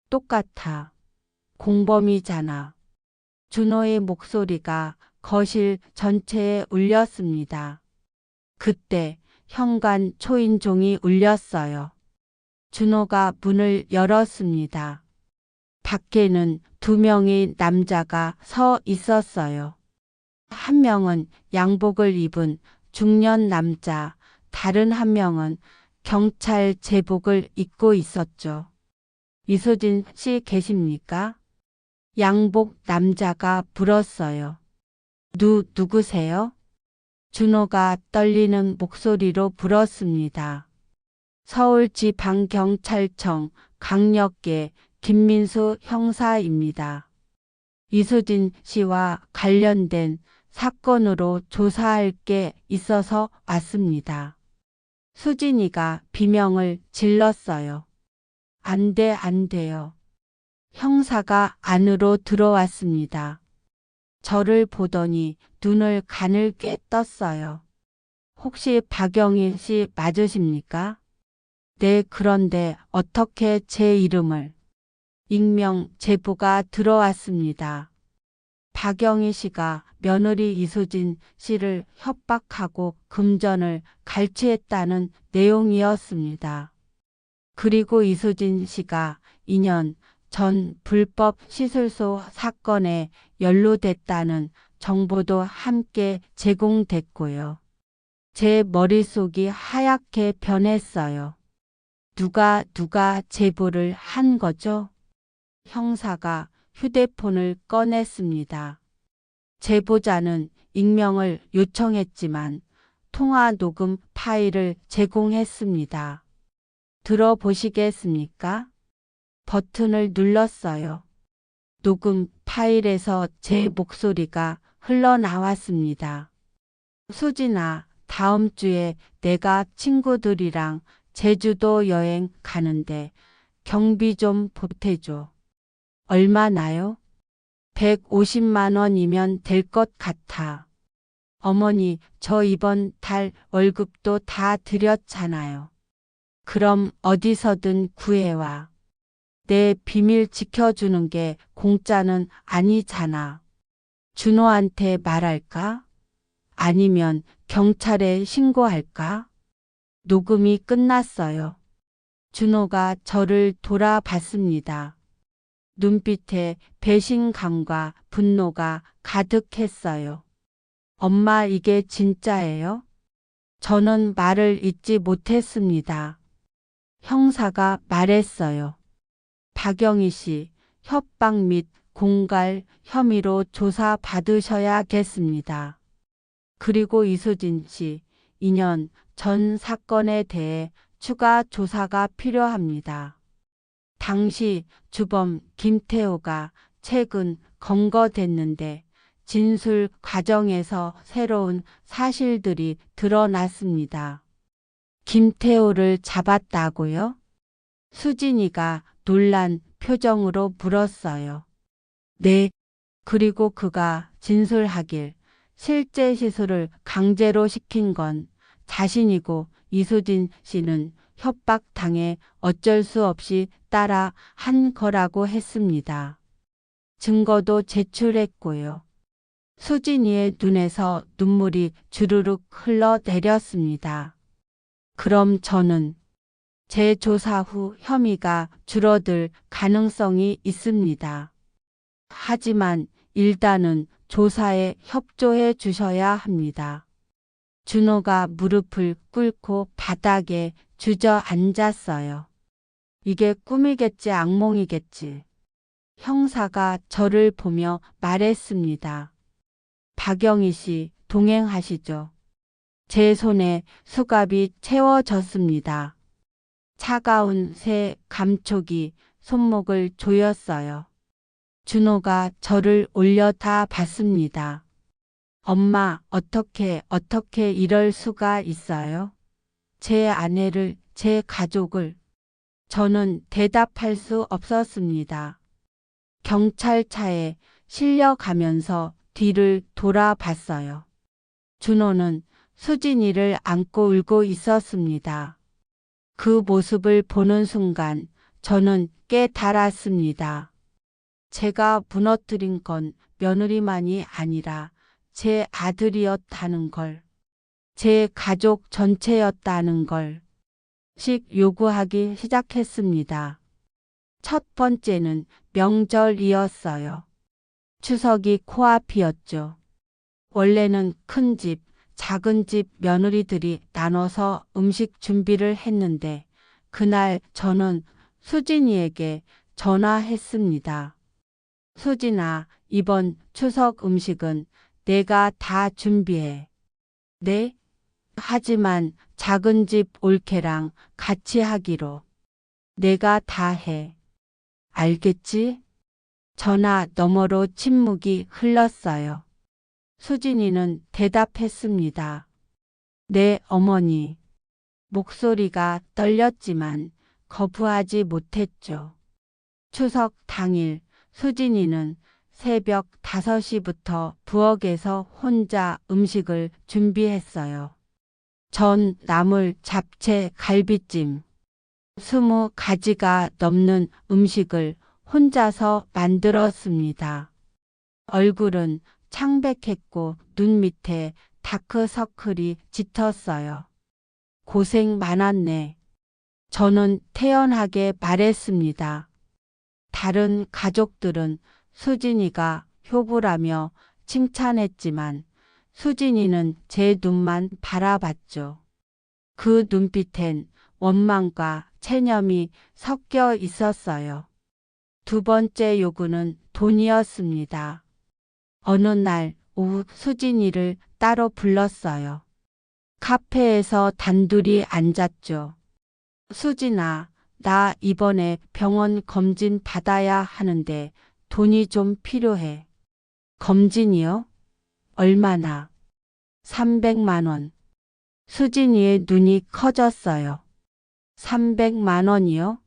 A: 똑같아. 공범이잖아. 준호의 목소리가 거실 전체에 울렸습니다. 그때 현관 초인종이 울렸어요. 준호가 문을 열었습니다. 밖에는 2명의 남자가 서 있었어요. 한 명은 양복을 입은 중년 남자, 다른 한 명은 경찰 제복을 입고 있었죠. 이수진 씨 계십니까? 양복 남자가 물었어요. 누구세요? 준호가 떨리는 목소리로 물었습니다. 서울지방경찰청 강력계 김민수 형사입니다. 이수진 씨와 관련된 사건으로 조사할 게 있어서 왔습니다. 수진이가 비명을 질렀어요. 안 돼요. 형사가 안으로 들어왔습니다. 저를 보더니 눈을 가늘게 떴어요. 혹시 박영일 씨 맞으십니까? 네, 그런데 어떻게 제 이름을? 익명 제보가 들어왔습니다. 박영희 씨가 며느리 이수진 씨를 협박하고 금전을 갈취했다는 내용이었습니다. 그리고 이수진 씨가 2년 전 불법 시술소 사건에 연루됐다는 정보도 함께 제공됐고요. 제 머릿속이 하얗게 변했어요. 누가 제보를 한 거죠? 형사가 휴대폰을 꺼냈습니다. 제보자는 익명을 요청했지만 통화 녹음 파일을 제공했습니다. 들어보시겠습니까? 버튼을 눌렀어요. 녹음 파일에서 제 목소리가 흘러나왔습니다. 수진아, 다음 주에 내가 친구들이랑 제주도 여행 가는데 경비 좀 보태줘. 얼마나요? 150만 원이면 될 것 같아. 어머니, 저 이번 달 월급도 다 드렸잖아요. 그럼 어디서든 구해와. 내 비밀 지켜주는 게 공짜는 아니잖아. 준호한테 말할까? 아니면 경찰에 신고할까? 녹음이 끝났어요. 준호가 저를 돌아봤습니다. 눈빛에 배신감과 분노가 가득했어요. 엄마, 이게 진짜예요? 저는 말을 잇지 못했습니다. 형사가 말했어요. 박영희 씨, 협박 및 공갈 혐의로 조사받으셔야겠습니다. 그리고 이수진 씨, 2년 전 사건에 대해 추가 조사가 필요합니다. 당시 주범 김태호가 최근 검거됐는데 진술 과정에서 새로운 사실들이 드러났습니다. 김태호를 잡았다고요? 수진이가 놀란 표정으로 물었어요. 네. 그리고 그가 진술하길 실제 시술을 강제로 시킨 건 자신이고 이수진 씨는 협박당해 어쩔 수 없이 따라 한 거라고 했습니다. 증거도 제출했고요. 수진이의 눈에서 눈물이 주르륵 흘러내렸습니다. 그럼 저는 재조사 후 혐의가 줄어들 가능성이 있습니다. 하지만 일단은 조사에 협조해 주셔야 합니다. 준호가 무릎을 꿇고 바닥에 주저앉았어요. 이게 꿈이겠지, 악몽이겠지. 형사가 저를 보며 말했습니다. 박영희 씨, 동행하시죠. 제 손에 수갑이 채워졌습니다. 차가운 새 감촉이 손목을 조였어요. 준호가 저를 올려다 봤습니다. 엄마, 어떻게 이럴 수가 있어요? 제 아내를, 제 가족을. 저는 대답할 수 없었습니다. 경찰차에 실려가면서 뒤를 돌아봤어요. 준호는 수진이를 안고 울고 있었습니다. 그 모습을 보는 순간 저는 깨달았습니다. 제가 무너뜨린 건 며느리만이 아니라 제 아들이었다는 걸, 제 가족 전체였다는 걸 씩 요구하기 시작했습니다. 첫 번째는 명절이었어요. 추석이 코앞이었죠. 원래는 큰 집, 작은 집 며느리들이 나눠서 음식 준비를 했는데 그날 저는 수진이에게 전화했습니다. 수진아, 이번 추석 음식은 내가 다 준비해. 네? 하지만 작은 집 올케랑 같이 하기로. 내가 다 해. 알겠지? 전화 너머로 침묵이 흘렀어요. 수진이는 대답했습니다. 네, 어머니. 목소리가 떨렸지만 거부하지 못했죠. 추석 당일 수진이는 새벽 5시부터 부엌에서 혼자 음식을 준비했어요. 전, 나물, 잡채, 갈비찜, 20가지가 넘는 음식을 혼자서 만들었습니다. 얼굴은 창백했고 눈 밑에 다크서클이 짙었어요. 고생 많았네. 저는 태연하게 말했습니다. 다른 가족들은 수진이가 효부라며 칭찬했지만 수진이는 제 눈만 바라봤죠. 그 눈빛엔 원망과 체념이 섞여 있었어요. 두 번째 요구는 돈이었습니다. 어느 날 오후 수진이를 따로 불렀어요. 카페에서 단둘이 앉았죠. 수진아, 나 이번에 병원 검진 받아야 하는데 돈이 좀 필요해. 검진이요? 얼마나? 300만 원. 수진이의 눈이 커졌어요. 300만 원이요?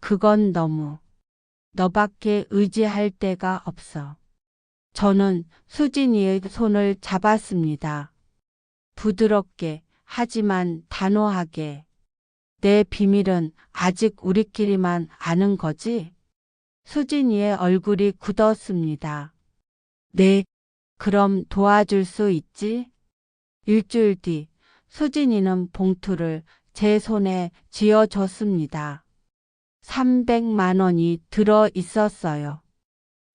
A: 그건 너무. 너밖에 의지할 데가 없어. 저는 수진이의 손을 잡았습니다. 부드럽게, 하지만 단호하게. 내 비밀은 아직 우리끼리만 아는 거지? 수진이의 얼굴이 굳었습니다. 네, 그럼 도와줄 수 있지? 일주일 뒤 수진이는 봉투를 제 손에 쥐어줬습니다. 300만 원이 들어 있었어요.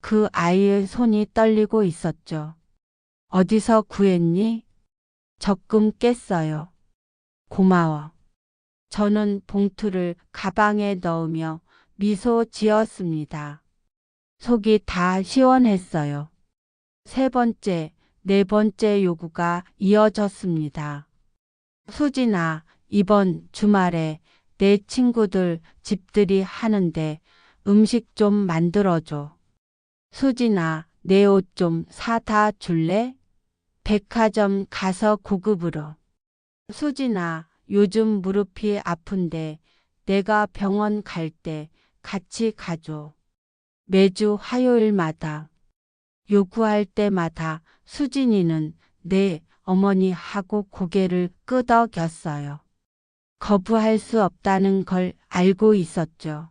A: 그 아이의 손이 떨리고 있었죠. 어디서 구했니? 적금 깼어요. 고마워. 저는 봉투를 가방에 넣으며 미소 지었습니다. 속이 다 시원했어요. 세 번째, 네 번째 요구가 이어졌습니다. 수진아, 이번 주말에 내 친구들 집들이 하는데 음식 좀 만들어줘. 수진아, 내 옷 좀 사다 줄래? 백화점 가서 고급으로. 수진아, 요즘 무릎이 아픈데 내가 병원 갈 때 같이 가줘. 매주 화요일마다. 요구할 때마다 수진이는 네, 어머니 하고 고개를 끄덕였어요. 거부할 수 없다는 걸 알고 있었죠.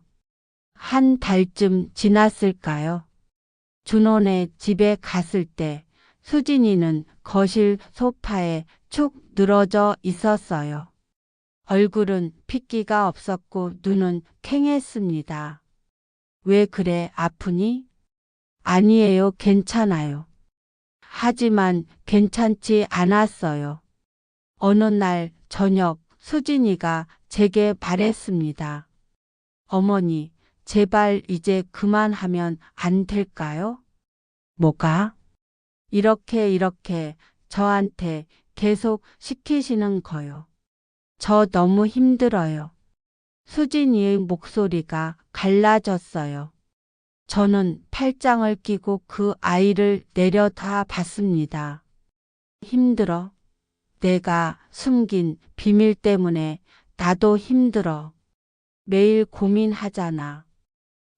A: 한 달쯤 지났을까요? 준호네 집에 갔을 때 수진이는 거실 소파에 축 늘어져 있었어요. 얼굴은 핏기가 없었고 눈은 퀭했습니다. 왜 그래, 아프니? 아니에요, 괜찮아요. 하지만 괜찮지 않았어요. 어느 날 저녁 수진이가 제게 말했습니다. 어머니, 제발 이제 그만하면 안 될까요? 뭐가? 이렇게 저한테 계속 시키시는 거요. 저 너무 힘들어요. 수진이의 목소리가 갈라졌어요. 저는 팔짱을 끼고 그 아이를 내려다 봤습니다. 힘들어? 내가 숨긴 비밀 때문에 나도 힘들어. 매일 고민하잖아.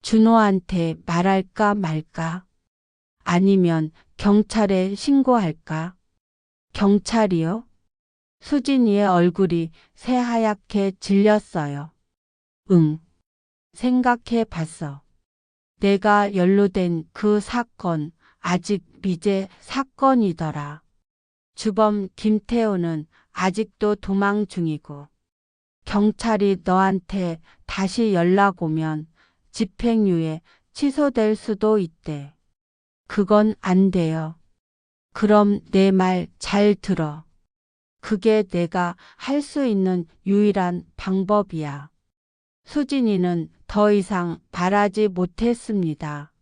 A: 준호한테 말할까 말까? 아니면 경찰에 신고할까? 경찰이요? 수진이의 얼굴이 새하얗게 질렸어요. 응. 생각해 봤어. 내가 연루된 그 사건 아직 미제 사건이더라. 주범 김태호는 아직도 도망 중이고 경찰이 너한테 다시 연락 오면 집행유예 취소될 수도 있대. 그건 안 돼요. 그럼 내 말 잘 들어. 그게 내가 할 수 있는 유일한 방법이야. 수진이는 더 이상 바라지 못했습니다.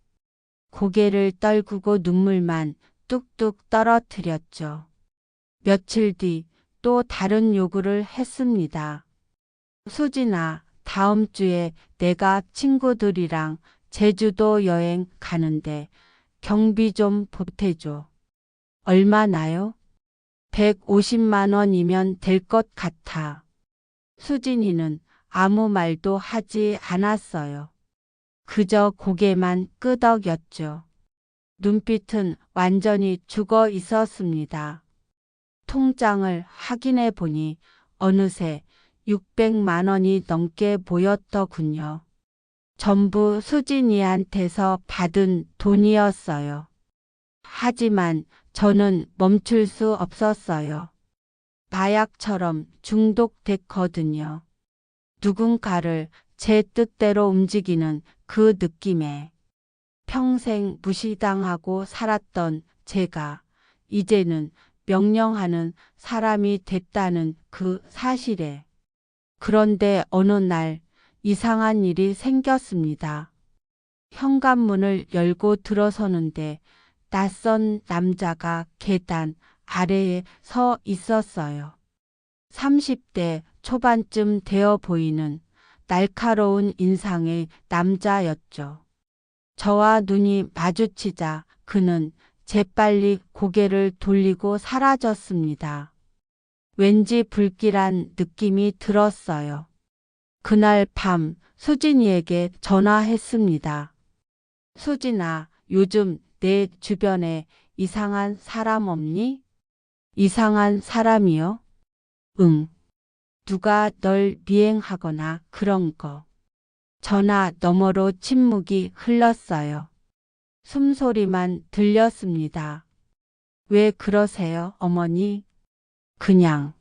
A: 고개를 떨구고 눈물만 뚝뚝 떨어뜨렸죠. 며칠 뒤 또 다른 요구를 했습니다. 수진아, 다음 주에 내가 친구들이랑 제주도 여행 가는데 경비 좀 보태줘. 얼마나요? 150만 원이면 될 것 같아. 수진이는 아무 말도 하지 않았어요. 그저 고개만 끄덕였죠. 눈빛은 완전히 죽어 있었습니다. 통장을 확인해 보니 어느새 600만 원이 넘게 보였더군요. 전부 수진이한테서 받은 돈이었어요. 하지만 저는 멈출 수 없었어요. 마약처럼 중독됐거든요. 누군가를 제 뜻대로 움직이는 그 느낌에 평생 무시당하고 살았던 제가 이제는 명령하는 사람이 됐다는 그 사실에. 그런데 어느 날 이상한 일이 생겼습니다. 현관문을 열고 들어서는데 낯선 남자가 계단 아래에 서 있었어요. 30대 초반쯤 되어 보이는 날카로운 인상의 남자였죠. 저와 눈이 마주치자 그는 재빨리 고개를 돌리고 사라졌습니다. 왠지 불길한 느낌이 들었어요. 그날 밤 수진이에게 전화했습니다. 수진아, 요즘 내 주변에 이상한 사람 없니? 이상한 사람이요? 응. 누가 널 미행하거나 그런 거. 전화 너머로 침묵이 흘렀어요. 숨소리만 들렸습니다. 왜 그러세요, 어머니? 그냥.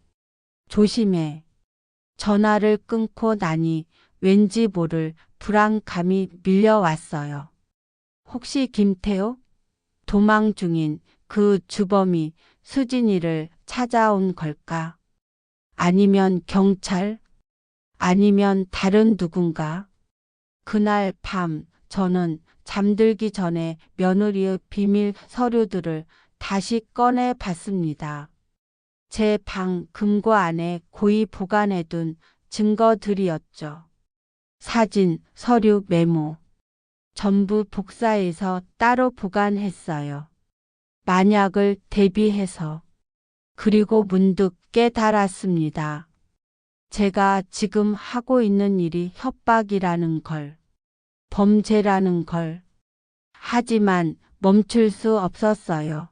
A: 조심해. 전화를 끊고 나니 왠지 모를 불안감이 밀려왔어요. 혹시 김태호? 도망 중인 그 주범이 수진이를 찾아온 걸까? 아니면 경찰? 아니면 다른 누군가? 그날 밤 저는 잠들기 전에 며느리의 비밀 서류들을 다시 꺼내 봤습니다. 제 방 금고 안에 고이 보관해둔 증거들이었죠. 사진, 서류, 메모. 전부 복사해서 따로 보관했어요. 만약을 대비해서. 그리고 문득 깨달았습니다. 제가 지금 하고 있는 일이 협박이라는 걸, 범죄라는 걸. 하지만 멈출 수 없었어요.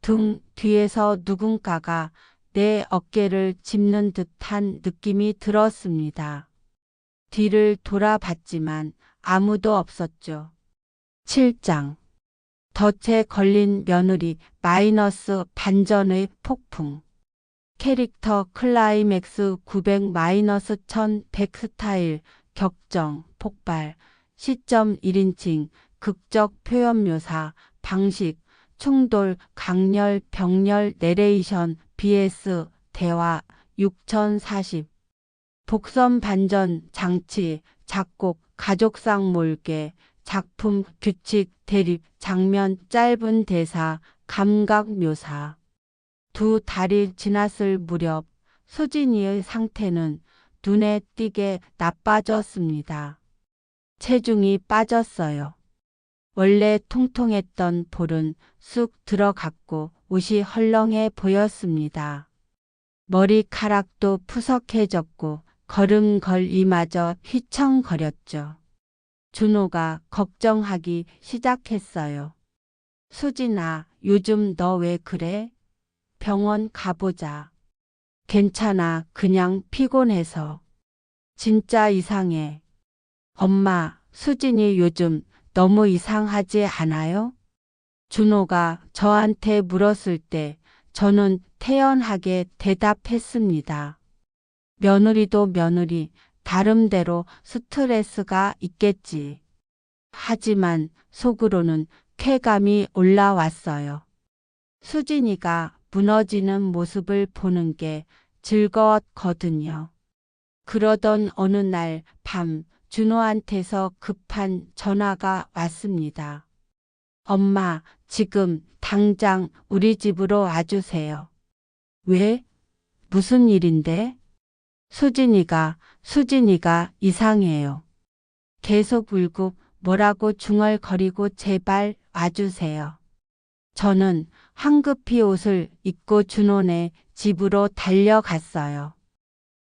A: 등 뒤에서 누군가가 내 어깨를 짚는 듯한 느낌이 들었습니다. 뒤를 돌아봤지만 아무도 없었죠. 7장. 덫에 걸린 며느리 마이너스 반전의 폭풍. 캐릭터 클라이맥스 900 마이너스 1100 스타일 격정 폭발. 시점 1인칭 극적 표현 묘사 방식 충돌 강렬 병렬 내레이션 BS 대화 6040 복선 반전 장치 작곡 가족상 몰개 작품 규칙 대립 장면 짧은 대사 감각 묘사 두 달이 지났을 무렵 수진이의 상태는 눈에 띄게 나빠졌습니다. 체중이 빠졌어요. 원래 통통했던 볼은 쑥 들어갔고 옷이 헐렁해 보였습니다. 머리카락도 푸석해졌고 걸음걸이마저 휘청거렸죠. 준호가 걱정하기 시작했어요. 수진아, 요즘 너 왜 그래? 병원 가보자. 괜찮아, 그냥 피곤해서. 진짜 이상해. 엄마, 수진이 요즘 너무 이상하지 않아요? 준호가 저한테 물었을 때 저는 태연하게 대답했습니다. 며느리도 며느리, 나름대로 스트레스가 있겠지. 하지만 속으로는 쾌감이 올라왔어요. 수진이가 무너지는 모습을 보는 게 즐거웠거든요. 그러던 어느 날 밤 준호한테서 급한 전화가 왔습니다. 엄마, 지금 당장 우리 집으로 와주세요. 왜? 무슨 일인데? 수진이가 이상해요. 계속 울고 뭐라고 중얼거리고 제발 와주세요. 저는 황급히 옷을 입고 준호네 집으로 달려갔어요.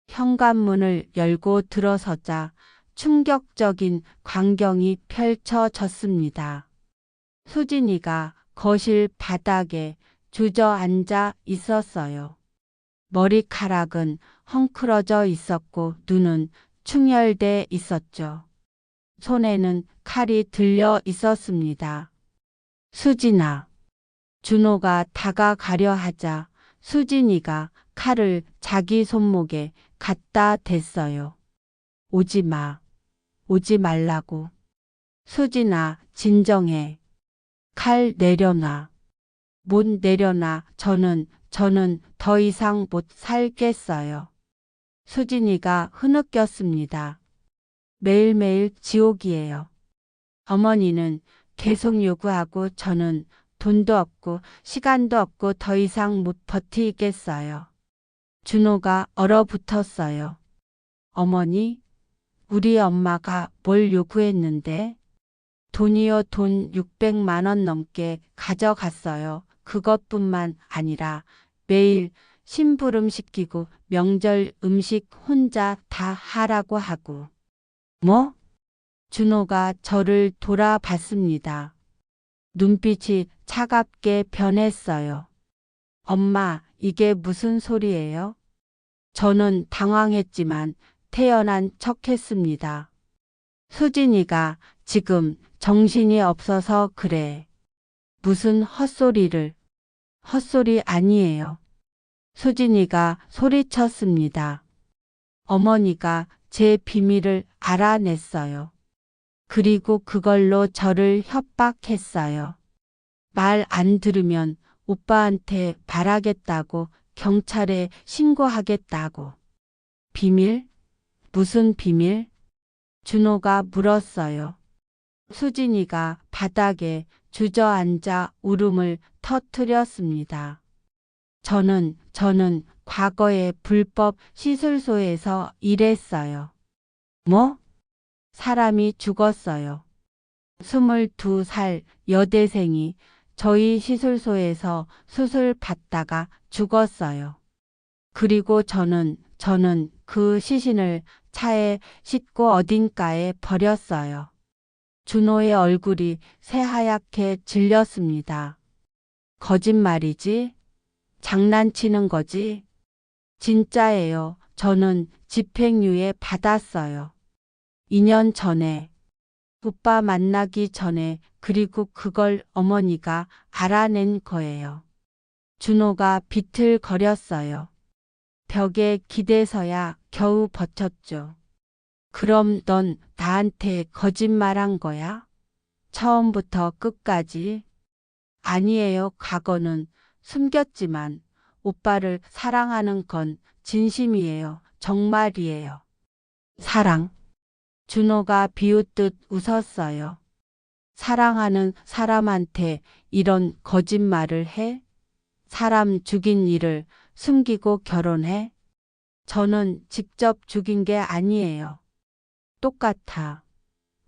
A: 현관문을 열고 들어서자 충격적인 광경이 펼쳐졌습니다. 수진이가 거실 바닥에 주저앉아 있었어요. 머리카락은 헝클어져 있었고 눈은 충혈돼 있었죠. 손에는 칼이 들려 있었습니다. 수진아. 준호가 다가가려 하자 수진이가 칼을 자기 손목에 갖다 댔어요. 오지 마. 오지 말라고. 수진아, 진정해. 칼 내려놔. 못 내려놔. 저는 더 이상 못 살겠어요. 수진이가 흐느꼈습니다. 매일매일 지옥이에요. 어머니는 계속 요구하고 저는 돈도 없고 시간도 없고 더 이상 못 버티겠어요. 준호가 얼어붙었어요. 어머니, 우리 엄마가 뭘 요구했는데? 돈이요, 돈 600만 원 넘게 가져갔어요. 그것뿐만 아니라 매일 심부름 시키고 명절 음식 혼자 다 하라고 하고. 뭐? 준호가 저를 돌아봤습니다. 눈빛이 차갑게 변했어요. 엄마, 이게 무슨 소리예요? 저는 당황했지만 태연한 척했습니다. 수진이가 지금 정신이 없어서 그래. 무슨 헛소리를. 헛소리 아니에요. 수진이가 소리쳤습니다. 어머니가 제 비밀을 알아냈어요. 그리고 그걸로 저를 협박했어요. 말 안 들으면 오빠한테 말하겠다고 경찰에 신고하겠다고. 비밀? 무슨 비밀? 준호가 물었어요. 수진이가 바닥에 주저앉아 울음을 터뜨렸습니다. 저는 과거에 불법 시술소에서 일했어요. 뭐? 사람이 죽었어요. 22살 여대생이 저희 시술소에서 수술 받다가 죽었어요. 그리고 저는 그 시신을 차에 싣고 어딘가에 버렸어요. 준호의 얼굴이 새하얗게 질렸습니다. 거짓말이지? 장난치는 거지? 진짜예요. 저는 집행유예 받았어요. 2년 전에. 오빠 만나기 전에. 그리고 그걸 어머니가 알아낸 거예요. 준호가 비틀거렸어요. 벽에 기대서야 겨우 버텼죠. 그럼 넌 나한테 거짓말한 거야? 처음부터 끝까지? 아니에요. 과거는 숨겼지만 오빠를 사랑하는 건 진심이에요. 정말이에요. 사랑. 준호가 비웃듯 웃었어요. 사랑하는 사람한테 이런 거짓말을 해? 사람 죽인 일을 숨기고 결혼해? 저는 직접 죽인 게 아니에요. 똑같아.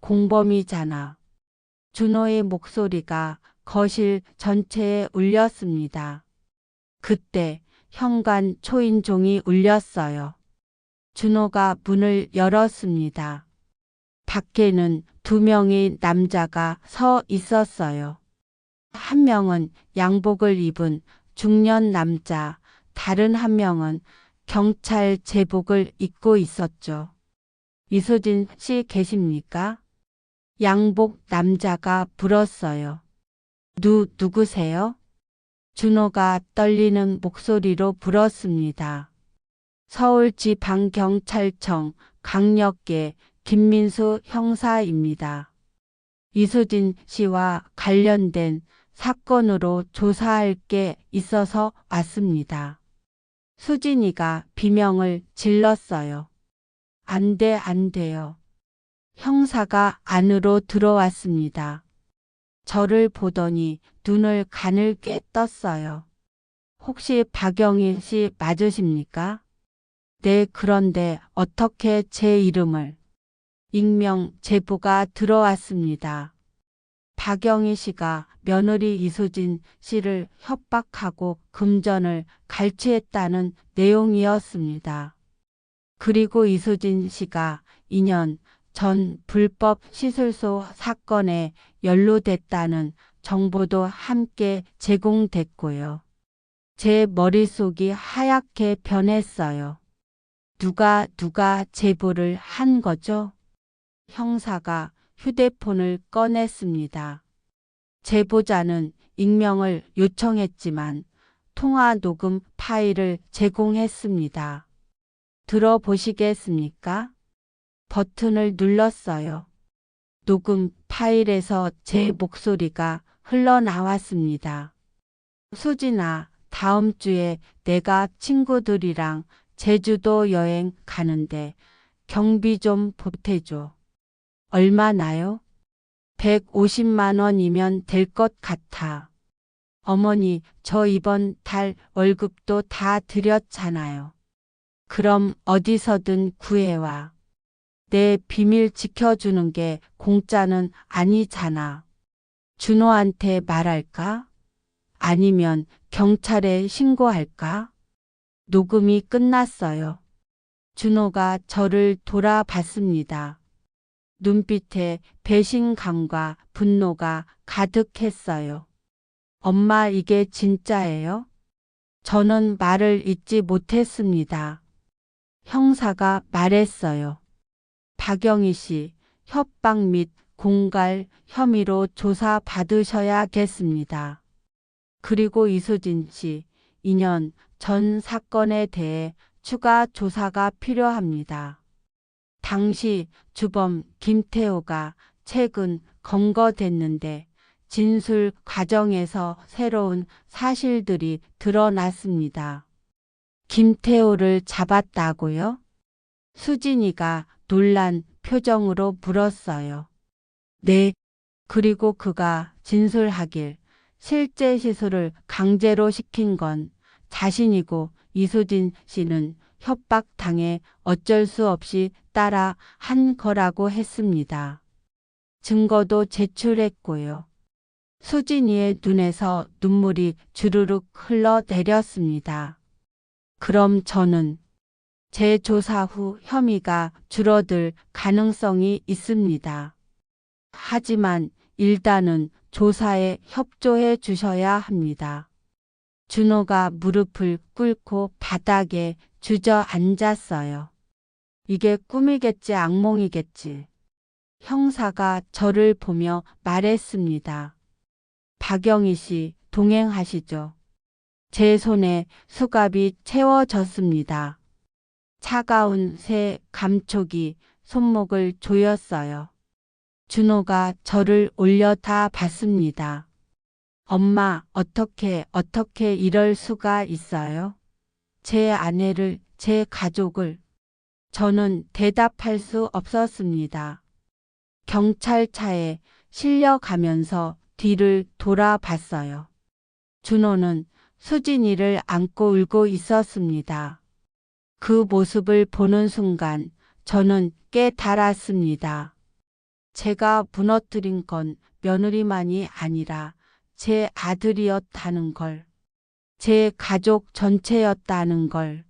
A: 공범이잖아. 준호의 목소리가 거실 전체에 울렸습니다. 그때 현관 초인종이 울렸어요. 준호가 문을 열었습니다. 밖에는 2명의 남자가 서 있었어요. 한 명은 양복을 입은 중년 남자, 다른 한 명은 경찰 제복을 입고 있었죠. 이수진 씨 계십니까? 양복 남자가 물었어요. 누구세요? 준호가 떨리는 목소리로 물었습니다. 서울지방경찰청 강력계 김민수 형사입니다. 이수진 씨와 관련된 사건으로 조사할 게 있어서 왔습니다. 수진이가 비명을 질렀어요. 안 돼요. 형사가 안으로 들어왔습니다. 저를 보더니 눈을 가늘게 떴어요. 혹시 박영일 씨 맞으십니까? 네, 그런데 어떻게 제 이름을? 익명 제보가 들어왔습니다. 박영희 씨가 며느리 이수진 씨를 협박하고 금전을 갈취했다는 내용이었습니다. 그리고 이수진 씨가 2년 전 불법 시술소 사건에 연루됐다는 정보도 함께 제공됐고요. 제 머릿속이 하얗게 변했어요. 누가 제보를 한 거죠? 형사가 휴대폰을 꺼냈습니다. 제보자는 익명을 요청했지만 통화 녹음 파일을 제공했습니다. 들어보시겠습니까? 버튼을 눌렀어요. 녹음 파일에서 제 목소리가 흘러나왔습니다. 수진아, 다음 주에 내가 친구들이랑 제주도 여행 가는데 경비 좀 보태줘. 얼마나요? 150만 원이면 될 것 같아. 어머니, 저 이번 달 월급도 다 드렸잖아요. 그럼 어디서든 구해와. 내 비밀 지켜주는 게 공짜는 아니잖아. 준호한테 말할까? 아니면 경찰에 신고할까? 녹음이 끝났어요. 준호가 저를 돌아봤습니다. 눈빛에 배신감과 분노가 가득했어요. 엄마, 이게 진짜예요? 저는 말을 잇지 못했습니다. 형사가 말했어요. 박영희 씨, 협박 및 공갈 혐의로 조사받으셔야겠습니다. 그리고 이수진 씨, 2년 전 사건에 대해 추가 조사가 필요합니다. 당시 주범 김태호가 최근 검거됐는데 진술 과정에서 새로운 사실들이 드러났습니다. 김태호를 잡았다고요? 수진이가 놀란 표정으로 물었어요. 네. 그리고 그가 진술하길 실제 시술을 강제로 시킨 건 자신이고 이수진 씨는 협박당해 어쩔 수 없이 따라 한 거라고 했습니다. 증거도 제출했고요. 수진이의 눈에서 눈물이 주르륵 흘러내렸습니다. 그럼 저는 제 조사 후 혐의가 줄어들 가능성이 있습니다. 하지만 일단은 조사에 협조해 주셔야 합니다. 준호가 무릎을 꿇고 바닥에 주저앉았어요. 이게 꿈이겠지, 악몽이겠지. 형사가 저를 보며 말했습니다. 박영희 씨, 동행하시죠. 제 손에 수갑이 채워졌습니다. 차가운 새 감촉이 손목을 조였어요. 준호가 저를 올려다 봤습니다. 엄마, 어떻게 이럴 수가 있어요? 제 아내를, 제 가족을. 저는 대답할 수 없었습니다. 경찰차에 실려가면서 뒤를 돌아봤어요. 준호는 수진이를 안고 울고 있었습니다. 그 모습을 보는 순간 저는 깨달았습니다. 제가 무너뜨린 건 며느리만이 아니라 제 아들이었다는 걸, 제 가족 전체였다는 걸.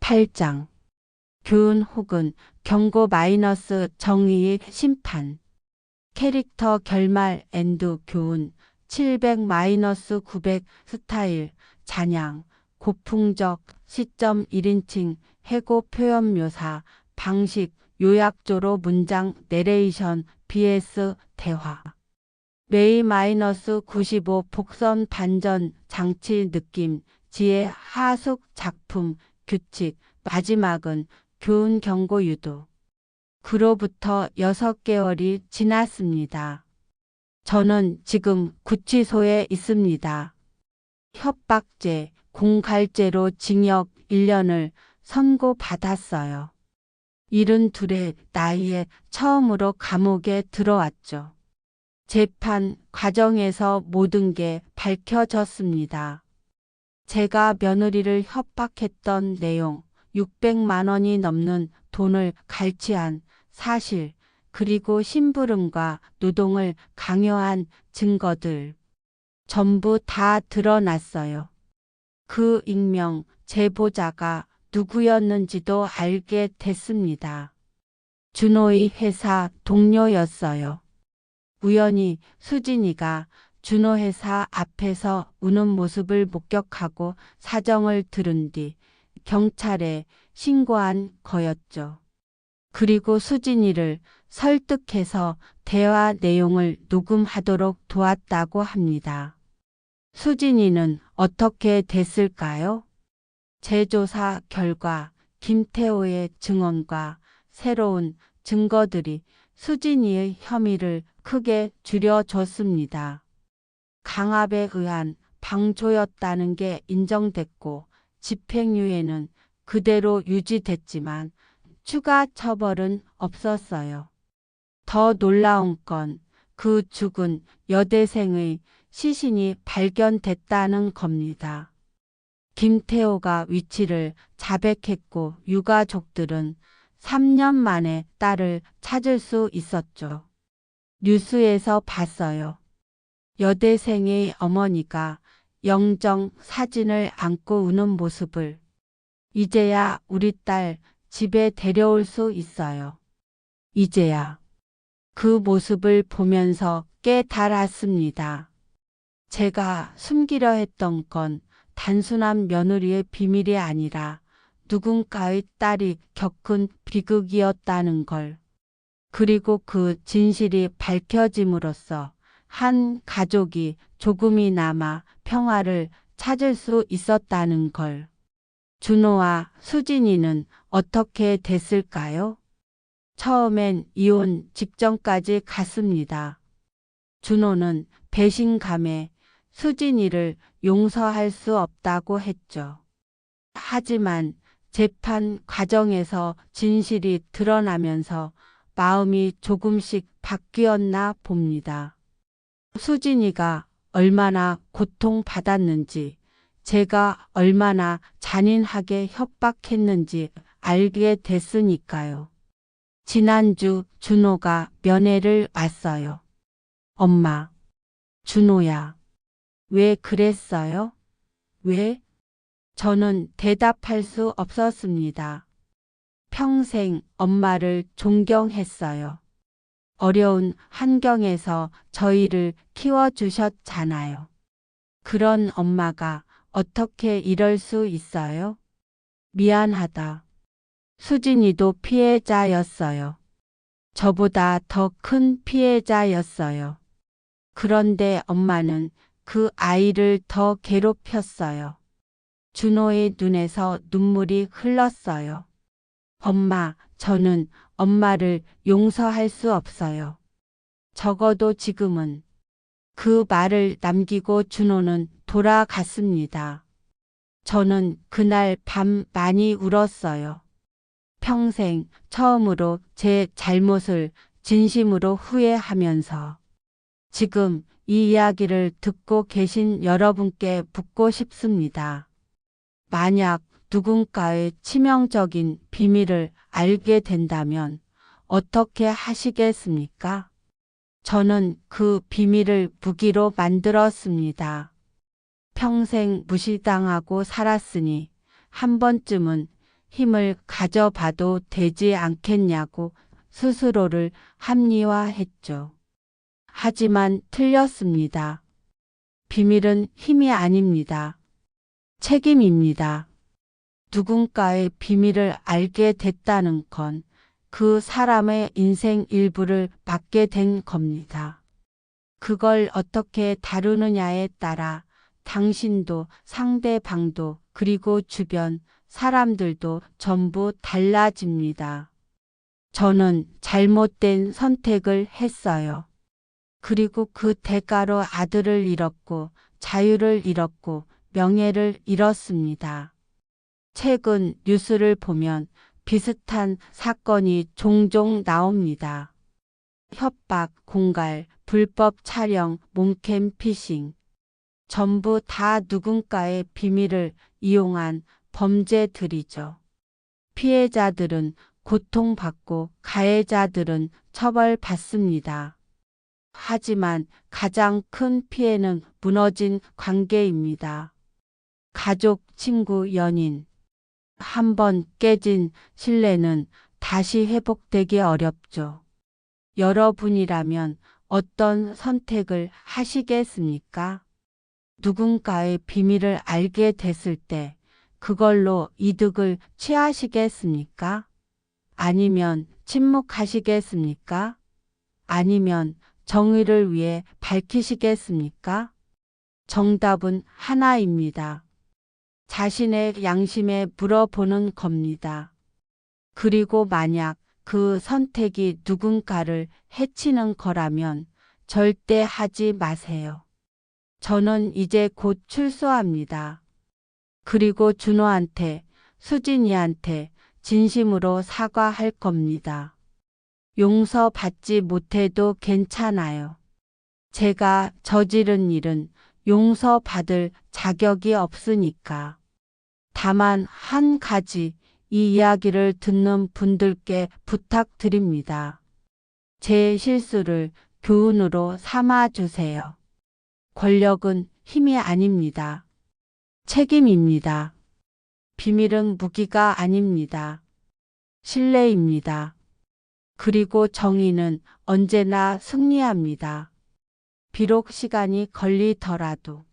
A: 8장. 교훈 혹은 경고 마이너스 정의의 심판. 캐릭터 결말 엔드 교훈 700 마이너스 900 스타일 잔향 고풍적 시점 1인칭 해고 표현 묘사 방식 요약조로 문장 내레이션 BS 대화 메이 마이너스 95 복선 반전 장치 느낌 지혜 하숙 작품 규칙 마지막은 교훈 경고 유도. 그로부터 6개월이 지났습니다. 저는 지금 구치소에 있습니다. 협박죄, 공갈죄로 징역 1년을 선고받았어요. 72의 나이에 처음으로 감옥에 들어왔죠. 재판 과정에서 모든 게 밝혀졌습니다. 제가 며느리를 협박했던 내용, 600만 원이 넘는 돈을 갈취한 사실, 그리고 심부름과 노동을 강요한 증거들 전부 다 드러났어요. 그 익명 제보자가 누구였는지도 알게 됐습니다. 준호의 회사 동료였어요. 우연히 수진이가 준호 회사 앞에서 우는 모습을 목격하고 사정을 들은 뒤 경찰에 신고한 거였죠. 그리고 수진이를 설득해서 대화 내용을 녹음하도록 도왔다고 합니다. 수진이는 어떻게 됐을까요? 재조사 결과 김태호의 증언과 새로운 증거들이 수진이의 혐의를 크게 줄여줬습니다. 강압에 의한 방조였다는 게 인정됐고 집행유예는 그대로 유지됐지만 추가 처벌은 없었어요. 더 놀라운 건 그 죽은 여대생의 시신이 발견됐다는 겁니다. 김태호가 위치를 자백했고 유가족들은 3년 만에 딸을 찾을 수 있었죠. 뉴스에서 봤어요. 여대생의 어머니가 영정 사진을 안고 우는 모습을. 이제야 우리 딸 집에 데려올 수 있어요. 이제야. 그 모습을 보면서 깨달았습니다. 제가 숨기려 했던 건 단순한 며느리의 비밀이 아니라 누군가의 딸이 겪은 비극이었다는 걸. 그리고 그 진실이 밝혀짐으로써 한 가족이 조금이나마 평화를 찾을 수 있었다는 걸. 준호와 수진이는 어떻게 됐을까요? 처음엔 이혼 직전까지 갔습니다. 준호는 배신감에 수진이를 용서할 수 없다고 했죠. 하지만 재판 과정에서 진실이 드러나면서 마음이 조금씩 바뀌었나 봅니다. 수진이가 얼마나 고통받았는지, 제가 얼마나 잔인하게 협박했는지 알게 됐으니까요. 지난주 준호가 면회를 왔어요. 엄마, 준호야, 왜 그랬어요? 왜? 저는 대답할 수 없었습니다. 평생 엄마를 존경했어요. 어려운 환경에서 저희를 키워주셨잖아요. 그런 엄마가 어떻게 이럴 수 있어요? 미안하다. 수진이도 피해자였어요. 저보다 더 큰 피해자였어요. 그런데 엄마는 그 아이를 더 괴롭혔어요. 준호의 눈에서 눈물이 흘렀어요. 엄마, 저는 엄마를 용서할 수 없어요. 적어도 지금은. 그 말을 남기고 준호는 돌아갔습니다. 저는 그날 밤 많이 울었어요. 평생 처음으로 제 잘못을 진심으로 후회하면서. 지금 이 이야기를 듣고 계신 여러분께 묻고 싶습니다. 만약 누군가의 치명적인 비밀을 알게 된다면 어떻게 하시겠습니까? 저는 그 비밀을 무기로 만들었습니다. 평생 무시당하고 살았으니 한 번쯤은 힘을 가져봐도 되지 않겠냐고 스스로를 합리화했죠. 하지만 틀렸습니다. 비밀은 힘이 아닙니다. 책임입니다. 누군가의 비밀을 알게 됐다는 건 그 사람의 인생 일부를 맡게 된 겁니다. 그걸 어떻게 다루느냐에 따라 당신도 상대방도 그리고 주변 사람들도 전부 달라집니다. 저는 잘못된 선택을 했어요. 그리고 그 대가로 아들을 잃었고 자유를 잃었고 명예를 잃었습니다. 최근 뉴스를 보면 비슷한 사건이 종종 나옵니다. 협박, 공갈, 불법 촬영, 몸캠 피싱. 전부 다 누군가의 비밀을 이용한 범죄들이죠. 피해자들은 고통받고 가해자들은 처벌받습니다. 하지만 가장 큰 피해는 무너진 관계입니다. 가족, 친구, 연인. 한번 깨진 신뢰는 다시 회복되기 어렵죠. 여러분이라면 어떤 선택을 하시겠습니까? 누군가의 비밀을 알게 됐을 때 그걸로 이득을 취하시겠습니까? 아니면 침묵하시겠습니까? 아니면 정의를 위해 밝히시겠습니까? 정답은 하나입니다. 자신의 양심에 물어보는 겁니다. 그리고 만약 그 선택이 누군가를 해치는 거라면 절대 하지 마세요. 저는 이제 곧 출소합니다. 그리고 준호한테, 수진이한테 진심으로 사과할 겁니다. 용서받지 못해도 괜찮아요. 제가 저지른 일은 용서받을 자격이 없으니까. 다만 한 가지 이 이야기를 듣는 분들께 부탁드립니다. 제 실수를 교훈으로 삼아 주세요. 권력은 힘이 아닙니다. 책임입니다. 비밀은 무기가 아닙니다. 신뢰입니다. 그리고 정의는 언제나 승리합니다. 비록 시간이 걸리더라도.